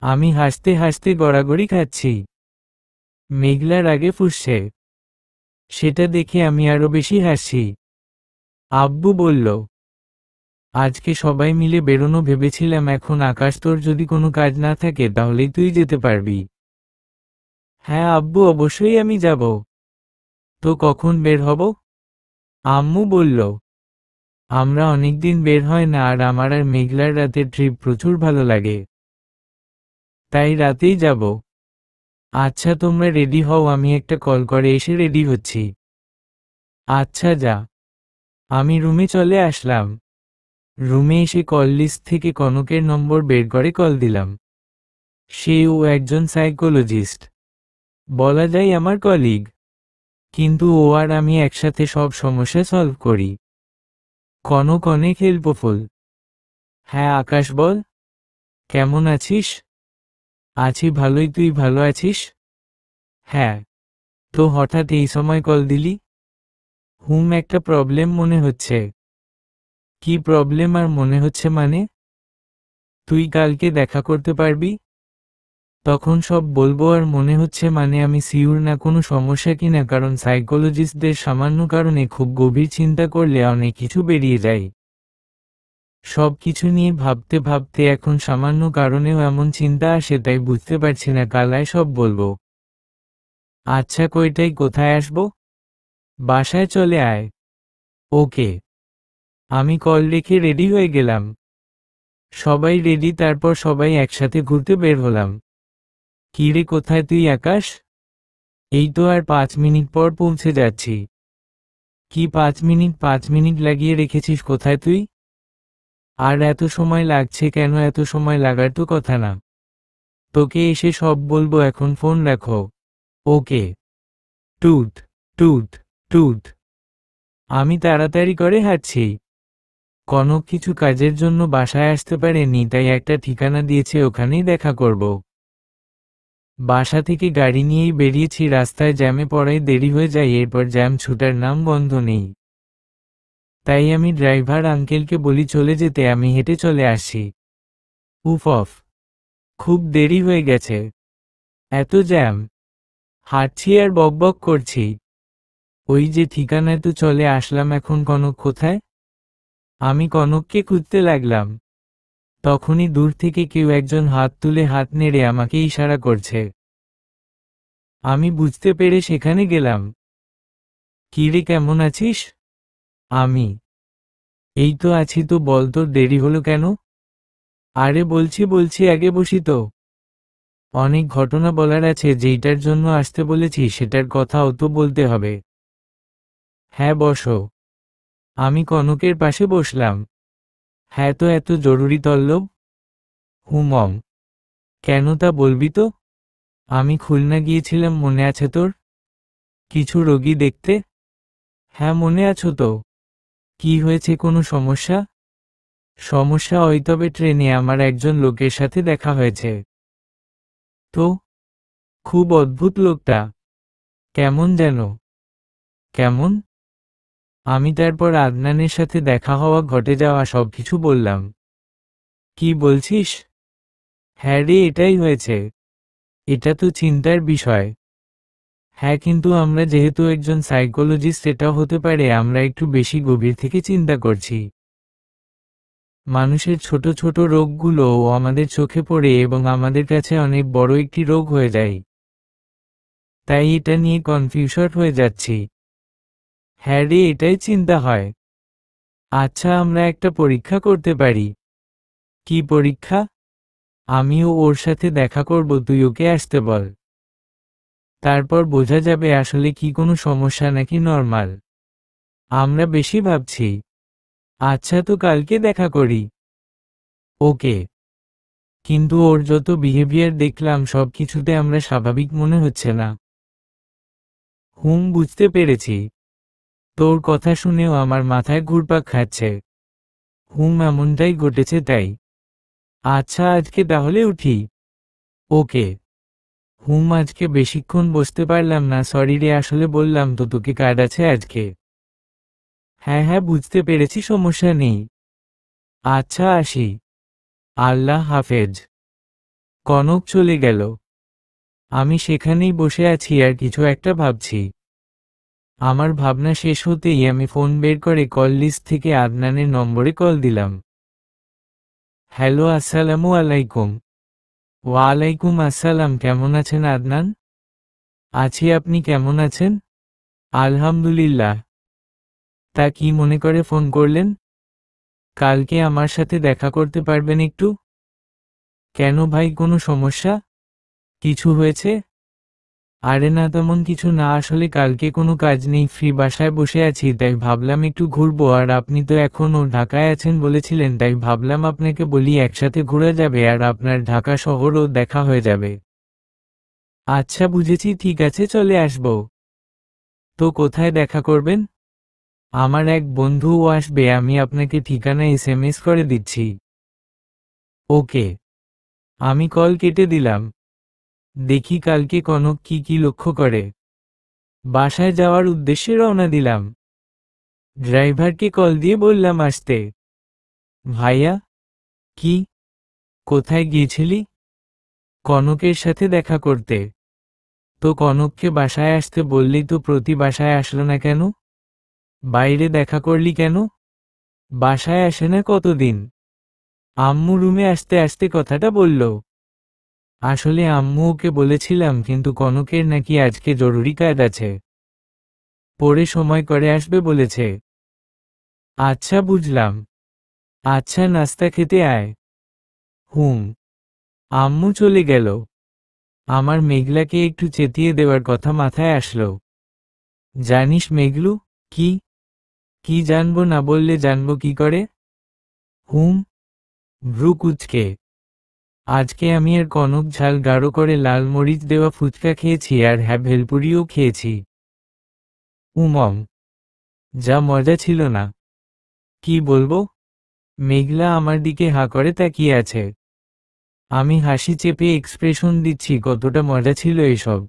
আমি হাসতে হাসতে গড়াগড়ি খাচ্ছি। মেঘলার আগে ফুঁসছে। সেটা দেখে আমি আরো বেশি হাসছি। আব্বু বলল, আজকে সবাই মিলে বেরোনো ভেবেছিলাম, এখন আকাশ তোর যদি কোনো কাজ না থাকে তাহলেই তুই যেতে পারবি। হ্যাঁ আব্বু, অবশ্যই আমি যাব। তো কখন বের হব? আম্মু বলল, আমরা অনেকদিন বের হয় না, আর আমার আর মেঘলার রাতের ট্রিপ প্রচুর ভালো লাগে। তাই রাতেই যাব। আচ্ছা তোমরা রেডি হও, আমি একটা কল করে এসে রেডি হচ্ছি। আচ্ছা যা। আমি রুমে চলে আসলাম। রুমে এসে কল লিস্ট থেকে কনকের নম্বর বের করে কল দিলাম। সেও একজন সাইকোলজিস্ট। বলা যায় আমার কলিগ। কিন্তু ও আর আমি একসাথে সব সমস্যা সলভ করি। কনক অনেক হেল্পফুল। হ্যাঁ আকাশ বল। কেমন আছিস? আছি ভালোই, তুই ভালো আছিস? হ্যাঁ। তো হঠাৎ এই সময় কল দিলি? হুম, একটা প্রবলেম মনে হচ্ছে। কি প্রবলেম আর মনে হচ্ছে মানে? তুই কালকে দেখা করতে পারবি? তখন সব বলবো, আর মনে হচ্ছে মানে আমি সিউর না কোনো সমস্যা কিনা, কারণ সাইকোলজিস্টদের সামান্য কারণে খুব গভীর চিন্তা করলে অনেক কিছু বেরিয়ে যায়। সব কিছু নিয়ে ভাবতে ভাবতে এখন সামান্য কারণেও এমন চিন্তা আসে, তাই বুঝতে পারছি না কালায় সব বলবো। আচ্ছা কয়টায় কোথায় আসবো? বাসায় চলে আয়। ওকে। আমি কল রেখে রেডি হয়ে গেলাম। সবাই রেডি, তারপর সবাই একসাথে ঘুরতে বের হলাম। কি রে, কোথায় তুই আকাশ? এই তো আর 5 মিনিট পর পৌঁছে যাচ্ছি। কি 5 মিনিট লাগিয়ে রেখেছিস, কোথায় তুই? আর এত সময় লাগছে কেন? এত সময় লাগার তো কথা না। তোকে এসে সব বলবো, এখন ফোন রাখো। ওকে। Tooth tooth tooth. আমি তাড়াতাড়ি করে হাঁটছি। কনক কিছু কাজের জন্য বাসায় আসতে পারেনি, তাই একটা ঠিকানা দিয়েছে, ওখানেই দেখা করব। বাসা থেকে গাড়ি নিয়েই বেরিয়েছি, রাস্তায় জ্যামে পড়ায় দেরি হয়ে যায়, এরপর জ্যাম ছুটার নাম গন্ধ নেই। তাই আমি ড্রাইভার আঙ্কেলকে বলি চলে যেতে, আমি হেঁটে চলে আসছি। উফ অফ, খুব দেরি হয়ে গেছে। এত জ্যাম। হাঁটছি আর বকবক করছি। ওই যে ঠিকানায় তো চলে আসলাম, এখন কনক কোথায়? আমি কনককে খুঁজতে লাগলাম। তখনই দূর থেকে কেউ একজন হাত তুলে হাত নেড়ে আমাকে ইশারা করছে। আমি বুঝতে পেরে সেখানে গেলাম। কিরে, কেমন আছিস? আমি এই তো আছি, তো বল তোর দেরি হলো কেন? আরে বলছি আগে বসি তো। অনেক ঘটনা বলার আছে, যেইটার জন্য আসতে বলেছি সেটার কথাও তো বলতে হবে। হ্যাঁ বসো। আমি কনকের পাশে বসলাম। হ্যাঁ, তো এত জরুরি তলব? হুমম। কেন তা বলবি তো? আমি খুলনা গিয়েছিলাম, মনে আছে তোর? কিছু রোগী দেখতে। হ্যাঁ মনে আছো তো। কি হয়েছে, কোনো সমস্যা? সমস্যা ওই, তবে ট্রেনে আমার একজন লোকের সাথে দেখা হয়েছে। তো? খুব অদ্ভুত লোকটা। কেমন যেন? কেমন? আমি তারপর আদনানের সাথে দেখা হওয়া, ঘটে যাওয়া সবকিছু বললাম। কি বলছিস? হ্যাঁ রে, এটাই হয়েছে। এটা তো চিন্তার বিষয়। হ্যাঁ, কিন্তু আমরা যেহেতু একজন সাইকোলজিস্ট, এটাও হতে পারে আমরা একটু বেশি গভীর থেকে চিন্তা করছি। মানুষের ছোট ছোট রোগগুলোও আমাদের চোখে পড়ে এবং আমাদের কাছে অনেক বড় একটি রোগ হয়ে যায়। তাই এটা নিয়ে কনফিউশন হয়ে যাচ্ছি। হ্যাঁ রে, এটাই চিন্তা হয়। আচ্ছা, আমরা একটা পরীক্ষা করতে পারি। কি পরীক্ষা? আমিও ওর সাথে দেখা করব, তুই ওকে আসতে বল। তারপর বোঝা যাবে আসলে কি কোনো সমস্যা নাকি নরমাল। আমরা বেশি ভাবছি। আচ্ছা, তো কালকে দেখা করি। ওকে। কিন্তু ওর যত বিহেভিয়ার দেখলাম, সব কিছুতে আমরা স্বাভাবিক মনে হচ্ছে না। বুঝতে পেরেছি। তোর কথা শুনেও আমার মাথায় ঘুরপাক খাচ্ছে। এমনটাই ঘটেছে তাই। আচ্ছা, আজকে তাহলে উঠি। ওকে। আজকে বেশিক্ষণ বসতে পারলাম না, সরি রে, আসলে বললাম তো তোকে কাজ আছে আজকে। হ্যাঁ হ্যাঁ, বুঝতে পেরেছি, সমস্যা নেই। আচ্ছা, আসি। আল্লাহ হাফেজ। কনক চলে গেল। আমি সেখানেই বসে আছি আর কিছু একটা ভাবছি। আমার ভাবনা শেষ হতেই আমি ফোন বের করে কল লিস্ট থেকে আদনানের নম্বরে কল দিলাম। হ্যালো, আসসালামু আলাইকুম। ওয়ালাইকুম আসসালাম, কেমন আছেন আদনান? আছি, আপনি কেমন আছেন? আলহামদুলিল্লাহ। তা কি মনে করে ফোন করলেন? কালকে আমার সাথে দেখা করতে পারবেন একটু? কেন ভাই, কোনো সমস্যা? কিছু হয়েছে? আরে না, তেমন কিছু না, আসলে কালকে কোনো কাজ নেই, ফ্রি বাসায় বসে আছি, তাই ভাবলাম একটু ঘুরবো, আর আপনি তো এখনও ঢাকায় আছেন বলেছিলেন, তাই ভাবলাম আপনাকে বলি, একসাথে ঘোরা যাবে আর আপনার ঢাকা শহরও দেখা হয়ে যাবে। আচ্ছা বুঝেছি, ঠিক আছে, চলে আসবো। তো কোথায় দেখা করবেন? আমার এক বন্ধুও আসবে, আমি আপনাকে ঠিকানা এসএমএস করে দিচ্ছি। ওকে। আমি কল কেটে দিলাম। দেখি কালকে কনক কি কি লক্ষ্য করে। বাসায় যাওয়ার উদ্দেশ্যে রওনা দিলাম। ড্রাইভারকে কল দিয়ে বললাম আসতে। ভাইয়া? কি? কোথায় গিয়েছিলি? কনকের সাথে দেখা করতে। তো কনককে বাসায় আসতে বললেই তো, প্রতি বাসায় আসলো না কেন? বাইরে দেখা করলি কেন? বাসায় আসে না কতদিন? আম্মু রুমে আসতে আসতে কথাটা বলল। আসলে আম্মু ওকে বলেছিলাম, কিন্তু কনকের নাকি আজকে জরুরি কাজ আছে, পরে সময় করে আসবে বলেছে। আচ্ছা বুঝলাম। আচ্ছা, নাস্তা খেতে আয়। হুম। আম্মু চলে গেল। আমার মেঘলাকে একটু চেতিয়ে দেওয়ার কথা মাথায় আসলো। জানিস মেঘলু? কি? কি জানবো না বললে জানবো কি করে? হুম। ভ্রু কুঁচকে। আজকে আমি আর কনক ঝাল গাঢ় করে লাল মরিচ দেওয়া ফুচকা খেয়েছি আর হ্যাঁ ভেলপুরিও খেয়েছি। উমম, যা মজা ছিল না! কি বলবো? মেঘলা আমার দিকে হাঁ করে তাকিয়ে আছে। আমি হাসি চেপে এক্সপ্রেশন দিচ্ছি কতটা মজা ছিল এসব।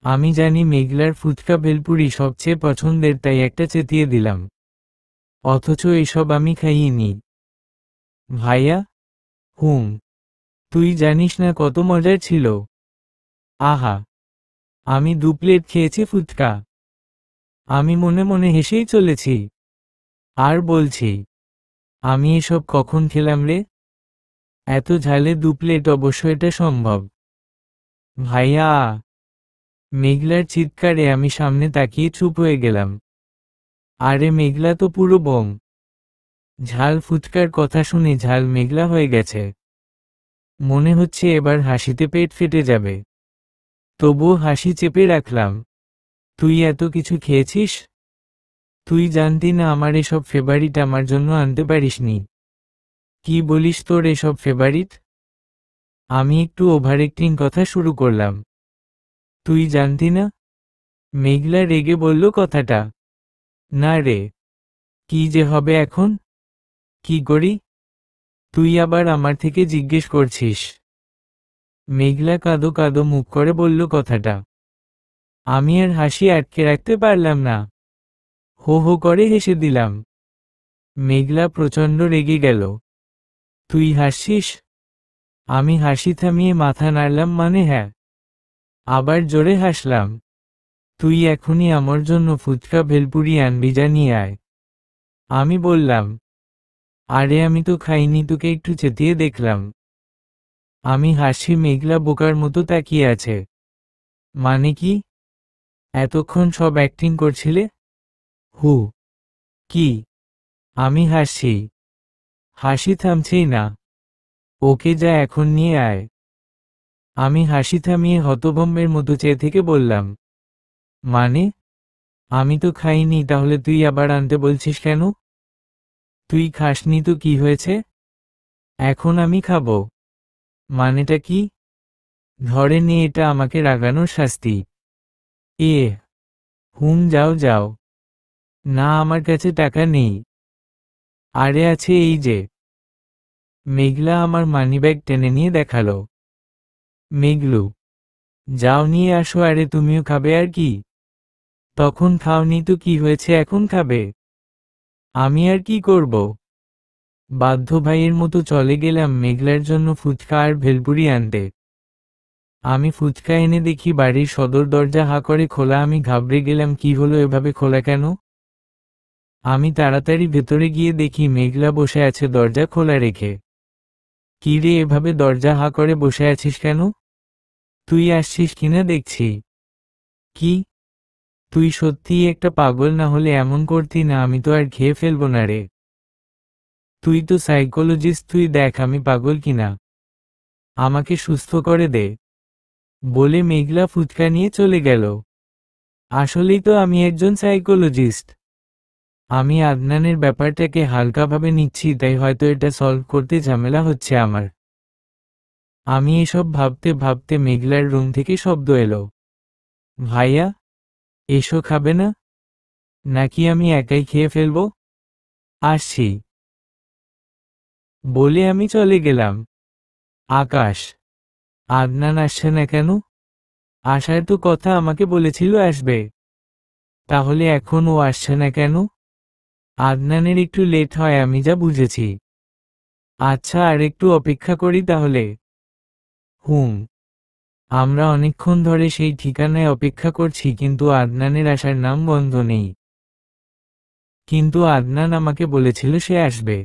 আমি জানি মেঘলার ফুচকা ভেলপুরি সবচেয়ে পছন্দের, তাই একটা চেতিয়ে দিলাম। অথচ এসব আমি খাইনি। ভাইয়া? হুম। তুই জানিস না কত মজার ছিল? আহা! আমি 2 প্লেট খেয়েছি ফুচকা। আমি মনে মনে হেসেই চলেছি। আর বলছি, আমি এসব কখন খেলাম রে? এত ঝালে 2 প্লেট অবশ্য এটা সম্ভব। ভাইয়া! মেঘলার চিৎকারে আমি সামনে তাকিয়ে চুপ হয়ে গেলাম। আরে মেঘলা তো পুরো বোম। ঝাল ফুচকার কথা শুনে ঝাল মেঘলা হয়ে গেছে। মনে হচ্ছে এবার হাসিতে পেট ফেটে যাবে। তবুও হাসি চেপে রাখলাম। তুই এত কিছু খেয়েছিস? তুই জানতি না আমার এসব ফেভারিট আমার জন্য আনতে পারিসনি? কি বলিস তোর এসব ফেভারিট? আমি একটু ওভার অ্যাক্টিং কথা শুরু করলাম। তুই জানতি না? মেঘলা রেগে বলল কথাটা। না রে। কি যে হবে এখন? কি করি? তুই আবার আমার থেকে জিজ্ঞেস করছিস? মেঘলা কাঁদো কাঁদো মুখ করে বলল কথাটা। আমি আর হাসি আটকে রাখতে পারলাম না। হো হো করে হেসে দিলাম। মেঘলা প্রচণ্ড রেগে গেল। তুই হাসছিস? আমি হাসি থামিয়ে মাথা নাড়লাম, মানে হ্যাঁ। আবার জোরে হাসলাম। তুই এখনই আমার জন্য ফুচকা ভেলপুরি আনবি, যা নিয়ে আয়। আমি বললাম। আরে আমি তো খাইনি, তোকে একটু চেতিয়ে দেখলাম। আমি হাসি। মেঘলা বোকার মতো তাকিয়ে আছে। মানে কি? এতক্ষণ সব অ্যাক্টিং করছিলে? হু। কি? আমি হাসছি। হাসি থামছেই না। ওকে যা, এখন নিয়ে আয়। আমি হাসি থামিয়ে হতভম্বের মতো চেয়ে থেকে বললাম। মানে? আমি তো খাইনি, তাহলে তুই আবার আনতে বলছিস কেন? তুই খাসনি তো কি হয়েছে? এখন আমি খাবো। মানেটা কি? ধরে নে এটা আমাকে রাগানোর শাস্তি। এ হুম, যাও যাও। না, আমার কাছে টাকা নেই। আরে আছে, এই যে। মেঘলা আমার মানিব্যাগ টেনে নিয়ে দেখালো। মেঘলু, যাও নিয়ে আসো। আরে তুমিও খাবে আর কি? তখন খাওনি তো কি হয়েছে, এখন খাবে? আমি আর কি করব? বাধ্য ভাইয়ের মতো চলে গেলাম মেঘলার জন্য ফুচকা আর ভেলপুরি আনতে। আমি ফুচকা এনে দেখি বাড়ির সদর দরজা হা করে খোলা। আমি ঘাবড়ে গেলাম, কি হলো, এভাবে খোলা কেন? আমি তাড়াতাড়ি ভেতরে গিয়ে দেখি মেঘলা বসে আছে দরজা খোলা রেখে। কি রে, এভাবে দরজা হা করে বসে আছিস কেন? তুই আসছিস কিনা দেখছি। কি? তুই সত্যিই একটা পাগল, না হলে এমন করতি না। আমি তো আর খেয়ে ফেলবো না রে। তুই তো সাইকোলজিস্ট, তুই দেখ আমি পাগল কিনা। আমাকে সুস্থ করে দে। বলে মেঘলা ফুচকা নিয়ে চলে গেল। আসলেই তো আমি একজন সাইকোলজিস্ট। আমি আদনানের ব্যাপারটাকে হালকাভাবে নিচ্ছি, তাই হয়তো এটা সলভ করতে ঝামেলা হচ্ছে আমার। আমি এসব ভাবতে ভাবতে মেঘলার রুম থেকে শব্দ এলো। ভাইয়া, এসো, খাবে না? নাকি আমি একাই খেয়ে ফেলবো? আসছি। বলে আমি চলে গেলাম। আকাশ, আদনান আসছে না কেন? আসার তো কথা, আমাকে বলেছিল আসবে। তাহলে এখন ও আসছে না কেন? আদনানের একটু লেট হয়, আমি যা বুঝেছি। আচ্ছা, আর একটু অপেক্ষা করি তাহলে। হুম। আমরা অনেকক্ষণ ধরে সেই ঠিকানায় অপেক্ষা করছি, কিন্তু আদনানের আসার নাম গন্ধ নেই। কিন্তু আদনান আমাকে বলেছিল সে আসবে।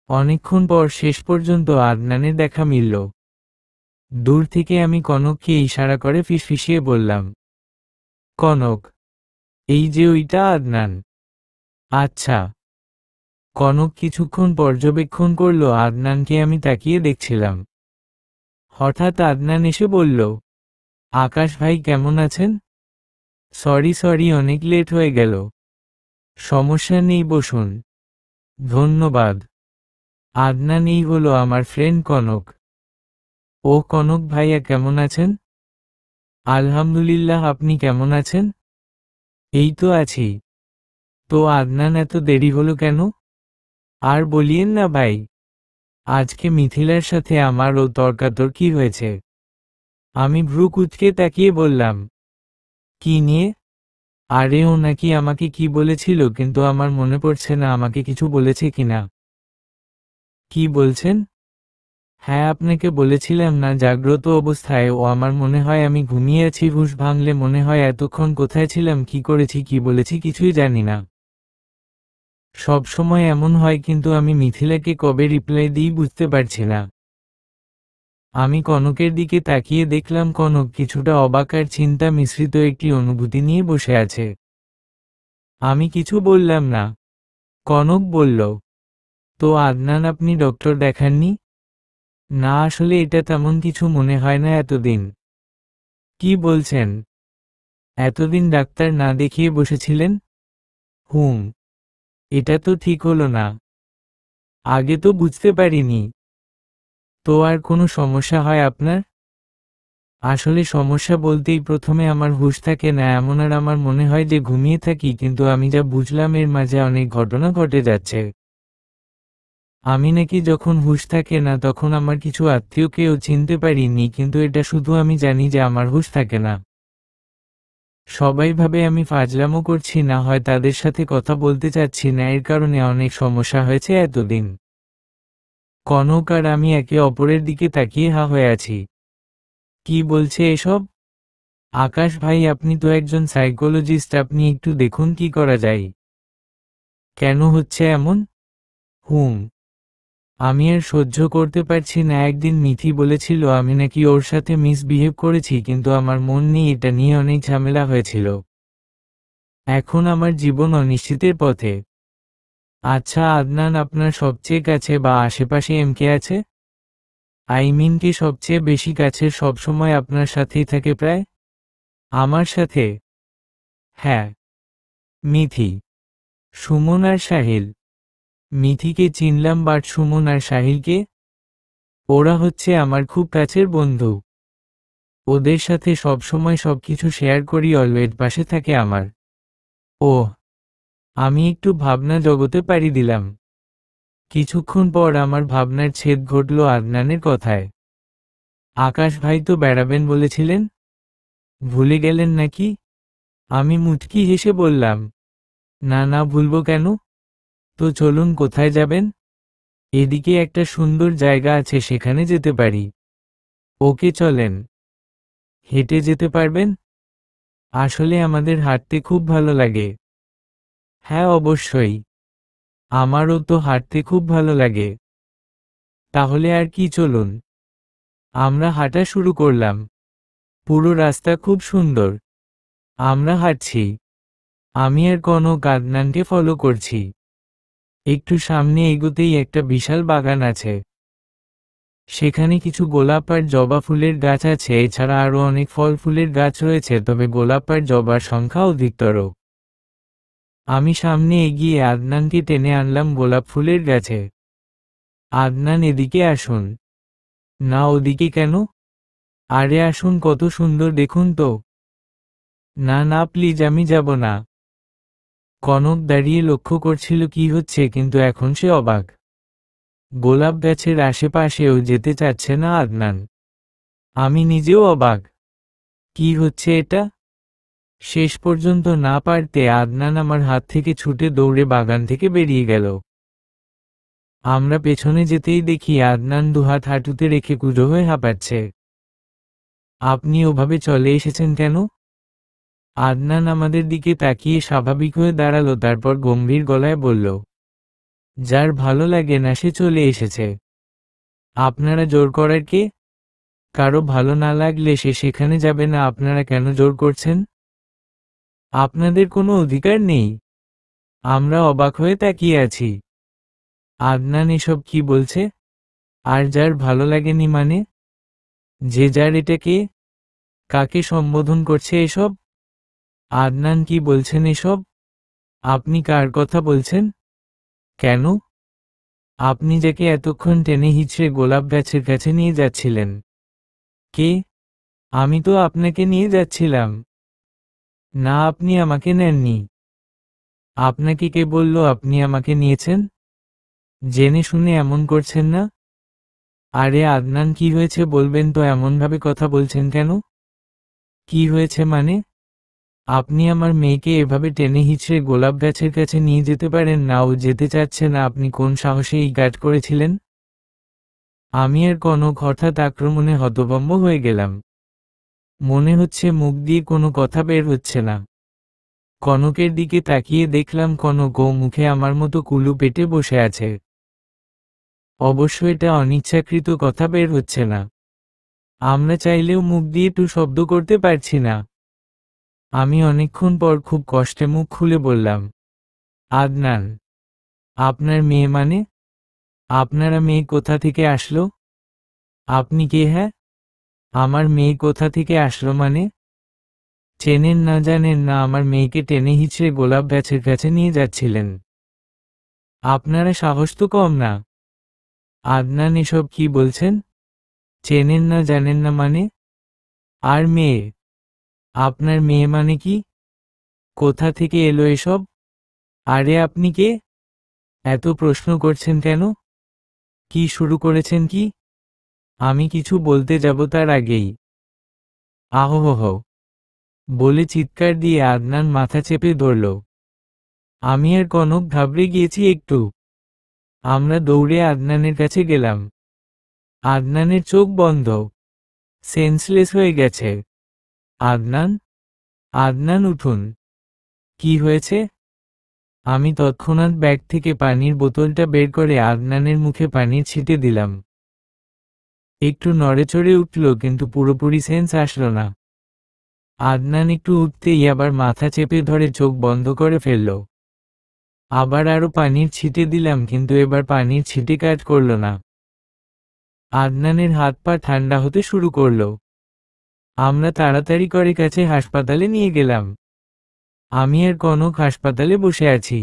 অনেকক্ষণ পর শেষ পর্যন্ত আদনানের দেখা মিলল। দূর থেকে আমি কনককে ইশারা করে ফিসফিসিয়ে বললাম, কনক, এই যে ওইটা আদনান। আচ্ছা। কনক কিছুক্ষণ পর্যবেক্ষণ করল আদনানকে। আমি তাকিয়ে দেখছিলাম। হঠাৎ আদনান এসে বলল, আকাশ ভাই কেমন আছেন? সরি অনেক লেট হয়ে গেল। সমস্যা নেই, বসুন। ধন্যবাদ। আদনান এই হলো আমার ফ্রেন্ড কনক। ও কনক ভাইয়া কেমন আছেন? আলহামদুলিল্লাহ, আপনি কেমন আছেন? এই তো আছি। তো আদনান, এত দেরি হলো কেন? আর বলিয়েন না ভাই, আজকে মিথিলার সাথে আমার ও তর্কাতর্কি হয়েছে। আমি ভ্রু কুঁচকে তাকিয়ে বললাম, কি নিয়ে? আরে ও নাকি আমাকে কি বলেছিল, কিন্তু আমার মনে পড়ছে না আমাকে কিছু বলেছে কিনা। কি বলছেন? হ্যাঁ, আপনাকে বলেছিলাম না জাগ্রত অবস্থায় ও আমার মনে হয় আমি ঘুমিয়ে আছি, হুঁশ ভাঙলে মনে হয় এতক্ষণ কোথায় ছিলাম, কি করেছি, কি বলেছি কিছুই জানি না। সব সময় এমন হয়, কিন্তু আমি মিথিলাকে কবে রিপ্লাই দিই বুঝতে পারছি না। আমি কনকের দিকে তাকিয়ে দেখলাম কনক কিছুটা অবাক আর চিন্তা মিশ্রিত একটি অনুভূতি নিয়ে বসে আছে। আমি কিছু বললাম না। কনক বলল, তো আদনান, আপনি ডক্টর দেখাননি? না, আসলে এটা তেমন কিছু মনে হয় না এতদিন। কি বলছেন? এতদিন ডাক্তার না দেখিয়ে বসেছিলেন? হুম। এটা তো ঠিক হলো না। আগে তো বুঝতে পারিনি। তো আর কোনো সমস্যা হয় আপনার? আসলে সমস্যা বলতেই প্রথমে আমার হুঁশ থাকে না এমন, আর আমার মনে হয় যে ঘুমিয়ে থাকি, কিন্তু আমি যা বুঝলাম এর মাঝে অনেক ঘটনা ঘটে যাচ্ছে। আমি নাকি যখন হুঁশ থাকে না তখন আমার কিছু আত্মীয়কেও চিনতে পারিনি, কিন্তু এটা শুধু আমি জানি যে আমার হুঁশ থাকে না। সবাই ভাবে আমি ফাজলামো করছি, না হয় তাদের সাথে কথা বলতে চাচ্ছি না, এর কারণে অনেক সমস্যা হয়েছে এতদিন। কনক আর আমি একে অপরের দিকে তাকিয়ে হা হয়ে আছি। কি বলছে এসব? আকাশ ভাই, আপনি তো একজন সাইকোলজিস্ট, আপনি একটু দেখুন কি করা যায়। কেন হচ্ছে এমন? হুম। আমি আর সহ্য করতে পারছি না। একদিন মিথি বলেছিল আমি নাকি ওর সাথে মিসবিহেভ করেছি, কিন্তু আমার মন নেই, এটা নিয়ে অনেক ঝামেলা হয়েছিল। এখন আমার জীবন অনিশ্চিতের পথে। আচ্ছা আদনান, আপনার সবচেয়ে কাছে বা আশেপাশে কে আছে? কে সবচেয়ে বেশি কাছের, সবসময় আপনার সাথেই থাকে প্রায়? আমার সাথে? হ্যাঁ। মিথি, সুমন আর সাহিল। মিথিকে চিনলাম, বাট সুমন আর সাহিলকে? ওরা হচ্ছে আমার খুব কাছের বন্ধু। ওদের সাথে সবসময় সবকিছু শেয়ার করি, অলওয়েজ পাশে থাকে আমার। ওহ। আমি একটু ভাবনা জগতে পাড়ি দিলাম। কিছুক্ষণ পর আমার ভাবনার ছেদ ঘটল আদনানের কথায়। আকাশ ভাই তো বেড়াবেন বলেছিলেন, ভুলে গেলেন নাকি? আমি মুচকি হেসে বললাম, না না, ভুলবো কেন? তো চলুন, কোথায় যাবেন? এদিকে একটা সুন্দর জায়গা আছে, সেখানে যেতে পারি। ওকে, চলেন। হেঁটে যেতে পারবেন? আসলে আমাদের হাঁটতে খুব ভালো লাগে। হ্যাঁ অবশ্যই, আমারও তো হাঁটতে খুব ভালো লাগে। তাহলে আর কি, চলুন। আমরা হাঁটা শুরু করলাম। পুরো রাস্তা খুব সুন্দর। আমরা হাঁটছি। আমি আর কনক আদনানকে ফলো করছি। একটু সামনে এগোতেই একটা বিশাল বাগান আছে। সেখানে কিছু গোলাপ আর জবা ফুলের গাছ আছে, এছাড়া আরও অনেক ফল ফুলের গাছ রয়েছে, তবে গোলাপ আর জবার সংখ্যা অধিকতর। আমি সামনে এগিয়ে আদনানকে টেনে আনলাম গোলাপ ফুলের গাছে। আদনান, এদিকে আসুন। না, ওদিকে কেন? আরে আসুন, কত সুন্দর দেখুন তো। না না প্লিজ, আমি যাব না। কনক দাঁড়িয়ে লক্ষ্য করছিল কি হচ্ছে, কিন্তু এখন সে অবাক। গোলাপ গাছের আশেপাশেও যেতে চাচ্ছে না আদনান। আমি নিজেও অবাক। কি হচ্ছে এটা? শেষ পর্যন্ত না পারতে আদনান আমার হাত থেকে ছুটে দৌড়ে বাগান থেকে বেরিয়ে গেল। আমরা পেছনে যেতেই দেখি আদনান দুহাত হাঁটুতে রেখে কুঁজো হয়ে হাঁপাচ্ছে। আপনি ওভাবে চলে এসেছেন কেন? আদনান আমাদের দিকে তাকিয়ে স্বাভাবিক হয়ে দাঁড়ালো, তারপর গম্ভীর গলায় বলল, যার ভালো লাগে না সে চলে এসেছে। আপনারা জোর করার কে? কারো ভালো না লাগলে সে সেখানে যাবে না, আপনারা কেন জোর করছেন? আপনাদের কোনো অধিকার নেই। আমরা অবাক হয়ে তাকিয়ে আছি। আদনান এসব কি বলছে? আর যার ভালো লাগেনি মানে? যে যার এটা কে? কাকে সম্বোধন করছে এসব? আদনান কি বলছেন এসব? আপনি কার কথা বলছেন? কেন? আপনি যাকে এতক্ষণ টেনে হিঁচড়ে গোলাপ গাছের কাছে নিয়ে যাচ্ছিলেন। কে? আমি তো আপনাকে নিয়ে যাচ্ছিলাম। না, আপনি আমাকে নেননি। আপনাকে কে বলল আপনি আমাকে নিয়েছেন? জেনে শুনে এমন করছেন না? আরে আদনান, কি হয়েছে বলবেন তো? এমনভাবে কথা বলছেন কেন? কি হয়েছে মানে? আপনি আমার মেয়েকে এভাবে টেনে হিঁচড়ে গোলাপ গাছের কাছে নিয়ে যেতে পারেন না? ও যেতে চাচ্ছে না। আপনি কোন সাহসে এই কাজ করেছিলেন? আমি আর কনক হঠাৎ আক্রমণে হতভম্ব হয়ে গেলাম। মনে হচ্ছে মুখ দিয়ে কোনো কথা বের হচ্ছে না। কনকের দিকে তাকিয়ে দেখলাম কনক ও মুখে আমার মতো কুলু পেটে বসে আছে। অবশ্য এটা অনিচ্ছাকৃত, কথা বের হচ্ছে না। আমরা চাইলেও মুখ দিয়ে টু শব্দ করতে পারছি না। আমি অনেকক্ষণ পর খুব কষ্টে মুখ খুলে বললাম, আদনান, আপনার মেয়ে মানে? আপনারা মেয়ে কোথা থেকে আসলো? আপনি কে? হ্যাঁ, আমার মেয়ে কোথা থেকে আসলো মানে? চেনেন না জানেন না আমার মেয়েকে টেনে হিঁচড়ে গোলাপ গাছের কাছে নিয়ে যাচ্ছিলেন? আপনারা সাহস তো কম না। আদনান এসব কি বলছেন? চেনেন না জানেন না মানে? আর মেয়ে? আপনার মেয়ে মানে কি? কোথা থেকে এলো এসব? আরে আপনি কে? এত প্রশ্ন করছেন কেন? কি শুরু করেছেন কি? আমি কিছু বলতে যাব তার আগেই আহোহো বলে চিৎকার দিয়ে আদনান মাথা চেপে ধরল। আমি আর কনক ঘাবড়ে গিয়েছি একটু। আমরা দৌড়ে আদনানের কাছে গেলাম। আদনানের চোখ বন্ধ, সেন্সলেস হয়ে গেছে। আদনান, আদনান উঠুন। কি হয়েছে? আমি তৎক্ষণাৎ ব্যাগ থেকে পানির বোতলটা বের করে আদনানের মুখে পানি ছিটে দিলাম। একটু নড়েচড়ে উঠল, কিন্তু পুরোপুরি সেন্স আসলো না। আদনান একটু উঠতেই আবার মাথা চেপে ধরে চোখ বন্ধ করে ফেলল। আবার আরো পানির ছিটে দিলাম, কিন্তু এবার পানির ছিটে কাজ করল না। আদনানের হাত পা ঠান্ডা হতে শুরু করল। আমরা তাড়াতাড়ি করে কাছে হাসপাতালে নিয়ে গেলাম। আমি আর কনক হাসপাতালে বসে আছি।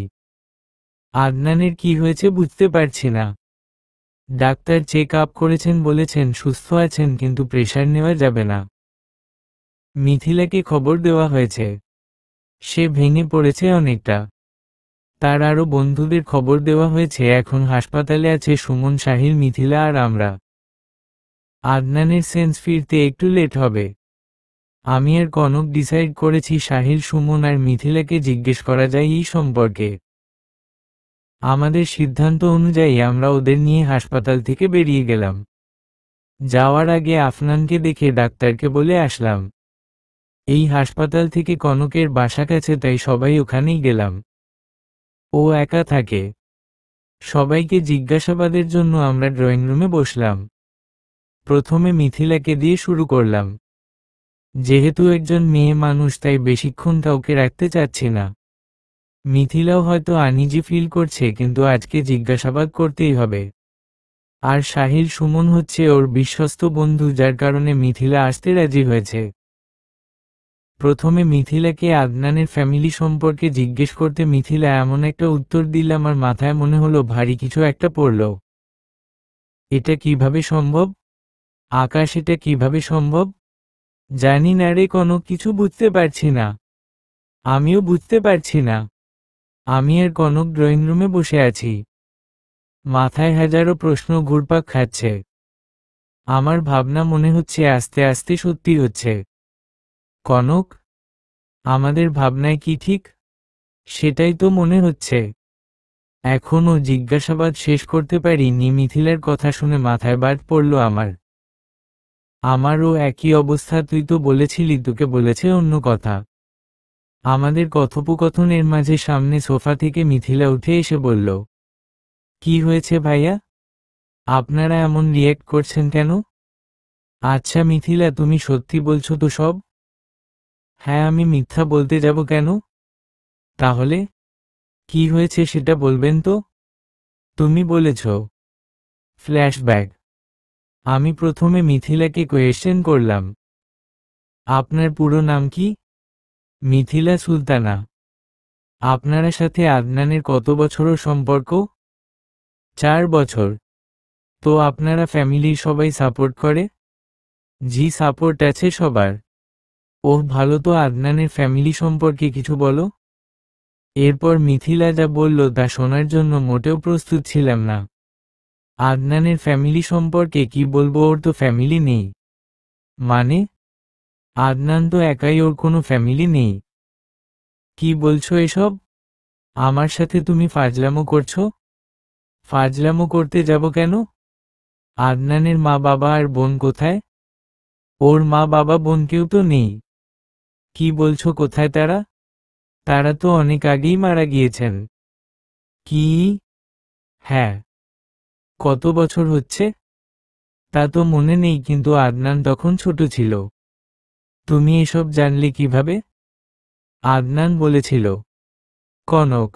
আদনানের কি হয়েছে বুঝতে পারছি না। ডাক্তার চেক আপ করেছেন, বলেছেন সুস্থ আছেন, কিন্তু প্রেশার নেওয়া যাবে না। মিথিলাকে খবর দেওয়া হয়েছে। সে ভেঙে পড়েছে অনেকটা। তার আরও বন্ধুদের খবর দেওয়া হয়েছে। এখন হাসপাতালে আছে সুমন, সাহিল, মিথিলা আর আমরা। আদনানের সেন্স ফিরতে একটু লেট হবে। আমি আর কনক ডিসাইড করেছি সাহিল, সুমন আর মিথিলাকে জিজ্ঞেস করা যায় এই সম্পর্কে। আমাদের সিদ্ধান্ত অনুযায়ী আমরা ওদের নিয়ে হাসপাতাল থেকে বেরিয়ে গেলাম। যাওয়ার আগে আফনানকে দেখে ডাক্তারকে বলে আসলাম। এই হাসপাতাল থেকে কনকের বাসা কাছে, তাই সবাই ওখানেই গেলাম। ও একা থাকে। সবাইকে জিজ্ঞাসাবাদের জন্য আমরা ড্রয়িং রুমে বসলাম। প্রথমে মিথিলাকে দিয়ে শুরু করলাম। যেহেতু একজন মেয়ে মানুষ, তাই বেশিক্ষণ কাউকে রাখতে চাচ্ছি না। মিথিলাও হয়তো আনইজি ফিল করছে, কিন্তু আজকে জিজ্ঞাসাবাদ করতেই হবে। আর সাহিল, সুমন হচ্ছে ওর বিশ্বস্ত বন্ধু, যার কারণে মিথিলা আসতে রাজি হয়েছে। প্রথমে মিথিলাকে আদনানের ফ্যামিলি সম্পর্কে জিজ্ঞেস করতে মিথিলা এমন একটা উত্তর দিল, আমার মাথায় মনে হলো ভারী কিছু একটা পড়ল। এটা কিভাবে সম্ভব? আকাশ, এটা কিভাবে সম্ভব? জানি না রে কনক, কিছু বুঝতে পারছি না। আমিও বুঝতে পারছি না। আমি আর কনক ড্রয়িং রুমে বসে আছি। মাথায় হাজারো প্রশ্ন ঘুরপাক খাচ্ছে। আমার ভাবনা মনে হচ্ছে আস্তে আস্তে সত্যি হচ্ছে। কনক, আমাদের ভাবনায় কি ঠিক? সেটাই তো মনে হচ্ছে। এখনও জিজ্ঞাসাবাদ শেষ করতে পারিনি। মিথিলার কথা শুনে মাথায় বাজ পড়ল আমার। আমারও একই অবস্থা। তুই তো বলেছিলি তোকে বলেছে অন্য কথা। আমাদের কথোপকথনের মাঝে সামনে সোফা থেকে মিথিলা উঠে এসে বলল, কি হয়েছে ভাইয়া? আপনারা এমন রিয়্যাক্ট করছেন কেন? আচ্ছা মিথিলা, তুমি সত্যি বলছো তো সব? হ্যাঁ, আমি মিথ্যা বলতে যাব কেন? তাহলে কি হয়েছে সেটা বলবেন তো? তুমি বলেছ। ফ্ল্যাশব্যাক। আমি প্রথমে মিথিলাকে কোয়েশ্চেন করলাম, আপনার পুরো নাম কি? মিথিলা সুলতানা। আপনার সাথে আদনানের কত বছরের সম্পর্ক? 4 বছর। তো আপনারা ফ্যামিলির সবাই সাপোর্ট করে? জি, সাপোর্ট আছে সবার। ওহ ভালো, তো আদনানের ফ্যামিলি সম্পর্কে কিছু বলো। এরপর মিথিলা যা বলল তা শোনার জন্য মোটেও প্রস্তুত ছিলাম না। আদনানের ফ্যামিলি সম্পর্কে কি বলবো, ওর তো ফ্যামিলি নেই। মানে? আদনান তো একাই, ওর কোনো ফ্যামিলি নেই। কি বলছো এসব? আমার সাথে তুমি ফাজলামো করছো? ফাজলামো করতে যাব কেন? আদনানের মা বাবা আর বোন কোথায়? ওর মা বাবা বোন কেউ তো নেই। কি বলছো, কোথায় তারা? তারা তো অনেক আগেই মারা গিয়েছেন। কি? হ্যাঁ। কত বছর হচ্ছে? তা তো মনে নেই, কিন্তু আদনান তখন ছোট ছিল। তুমি এসব জানলে কিভাবে? আদনান বলেছিল। কনক।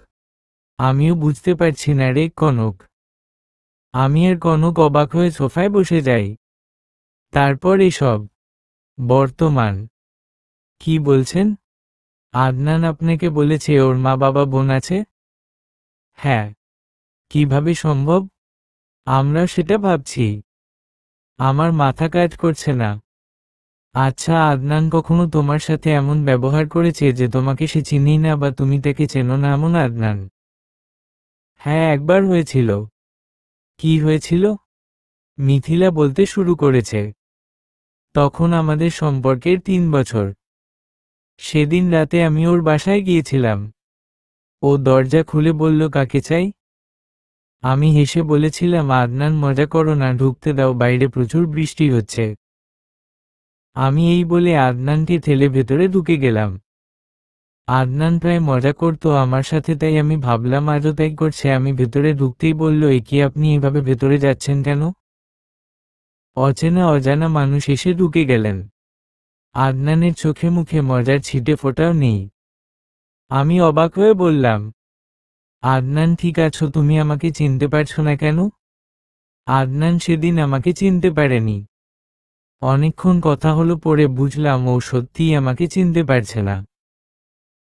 আমিও বুঝতে পারছি না রে কনক। আমি আর কনক অবাক হয়ে সোফায় বসে যাই। তারপর এসব। বর্তমান। কি বলছেন? আদনান আপনাকে বলেছে ওর মা বাবা বোন আছে? হ্যাঁ। কিভাবে সম্ভব? আমরা সেটা ভাবছি। আমার মাথা কাজ করছে না। আচ্ছা, আদনান কখনো তোমার সাথে এমন ব্যবহার করেছে যে তোমাকে সে চিনেই না বা তুমি তাকে চেনো না, এমন আদনান? হ্যাঁ, একবার হয়েছিল। কি হয়েছিল? মিথিলা বলতে শুরু করেছে। তখন আমাদের সম্পর্কের 3 বছর। সেদিন রাতে আমি ওর বাসায় গিয়েছিলাম। ও দরজা খুলে বলল, কাকে চাই? আমি হেসে বলেছিলাম, আদনান মজা করো না, ঢুকতে দাও, বাইরে প্রচুর বৃষ্টি হচ্ছে। আমি এই বলে আদনানকে ঠেলে ভেতরে ঢুকে গেলাম। আদনান প্রায় মজা করতো আমার সাথে, তাই আমি ভাবলাম আজও তাই করছে। আমি ভেতরে ঢুকতেই বলল, এ কি, আপনি এভাবে ভেতরে যাচ্ছেন কেন? অচেনা অজানা মানুষ এসে ঢুকে গেলেন। আদনানের চোখে মুখে মজার ছিটে ফোঁটাও নেই। আমি অবাক হয়ে বললাম, আদনান ঠিক আছো? তুমি আমাকে চিনতে পারছো না কেন? আদনান সেদিন আমাকে চিনতে পারেনি। অনেকক্ষণ কথা হলো, পরে বুঝলাম ও সত্যিই আমাকে চিনতে পারছে না।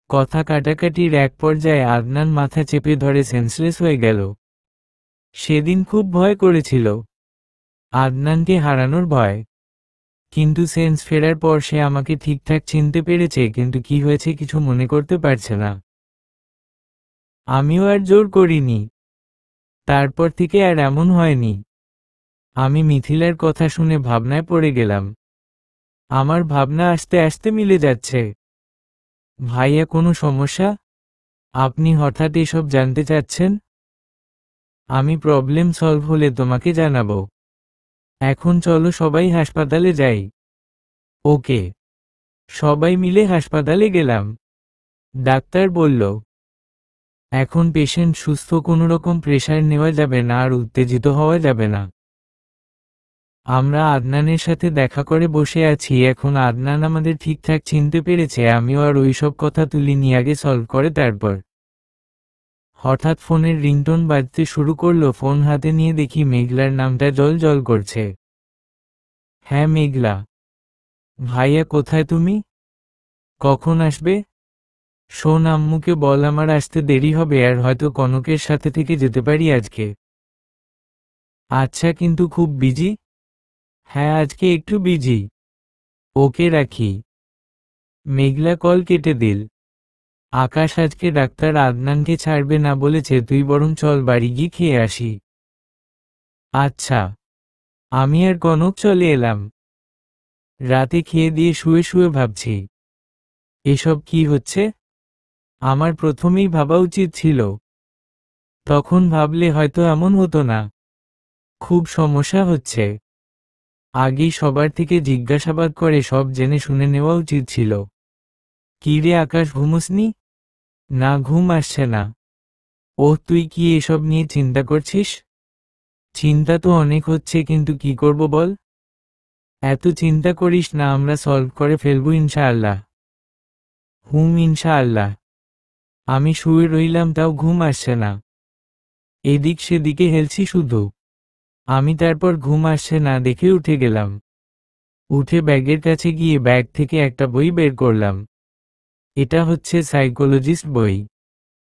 কথা কাটাকাটির এক পর্যায়ে আদনান মাথা চেপে ধরে সেন্সলেস হয়ে গেল। সেদিন খুব ভয় করেছিল। আদনানকে হারানোর ভয়। কিন্তু সেন্স ফেরার পর সে আমাকে ঠিকঠাক চিনতে পেরেছে, কিন্তু কি হয়েছে কিছু মনে করতে পারছে না। আমিও আর জোর করিনি। তারপর থেকে আর এমন হয়নি। আমি মিথিলার কথা শুনে ভাবনায় পড়ে গেলাম। আমার ভাবনা আস্তে আস্তে মিলে যাচ্ছে। ভাইয়া, কোনো সমস্যা? আপনি হঠাৎ এসব জানতে চাচ্ছেন? আমি প্রবলেম সলভ হলে তোমাকে জানাবো। এখন চলো সবাই হাসপাতালে যাই। ওকে। সবাই মিলে হাসপাতালে গেলাম। ডাক্তার বলল, এখন পেশেন্ট সুস্থ, কোনোরকম প্রেসার নেওয়া যাবে না আর উত্তেজিত হওয়া যাবে না। আমরা আদনানের সাথে দেখা করে বসে আছি। এখন আদনান আমাদের ঠিকঠাক চিনতে পেরেছে, আমিও আর ওইসব কথা তুলিনি, আগে সলভ করে তারপর। হঠাৎ ফোনের রিংটোন বাজতে শুরু করলো। ফোন হাতে নিয়ে দেখি মেঘলার নামটা জল জল করছে। হ্যাঁ মেঘলা। ভাইয়া, কোথায় তুমি? কখন আসবে? শোন, আম্মুকে বল আমার আসতে দেরি হবে, আর হয়তো কনকের সাথে থেকে যেতে পারি আজকে। আচ্ছা, কিন্তু খুব বিজি? হ্যাঁ, আজকে একটু বিজি। ওকে, রাখি। মেঘলা কল কেটে দিল। আকাশ, আজকে ডাক্তার আদনানকে ছাড়বে না বলেছে, তুই বরং চল বাড়ি গিয়ে খেয়ে আসি। আচ্ছা। আমি আর কনক চলে এলাম। রাতে খেয়ে দিয়ে শুয়ে শুয়ে ভাবছি, এসব কি হচ্ছে? আমার প্রথমেই ভাবা উচিত ছিল। তখন ভাবলে হয়তো এমন হতো না। খুব সমস্যা হচ্ছে। আগেই সবার থেকে জিজ্ঞাসাবাদ করে সব জেনে শুনে নেওয়া উচিত ছিল। কি রে আকাশ, ঘুমোসনি? না, ঘুম আসছে না। ওহ, তুই কি এসব নিয়ে চিন্তা করছিস? চিন্তা তো অনেক হচ্ছে, কিন্তু কি করব বল? এত চিন্তা করিস না, আমরা সলভ করে ফেলবো ইনশাআল্লাহ। ইনশাআল্লাহ। আমি শুয়ে রইলাম, তাও ঘুম আসছে না। এদিক সেদিকে হেলছি শুধু। আমি তারপর ঘুম আসছে না দেখে উঠে গেলাম। উঠে ব্যাগের কাছে গিয়ে ব্যাগ থেকে একটা বই বের করলাম। এটা হচ্ছে সাইকোলজিস্ট বই।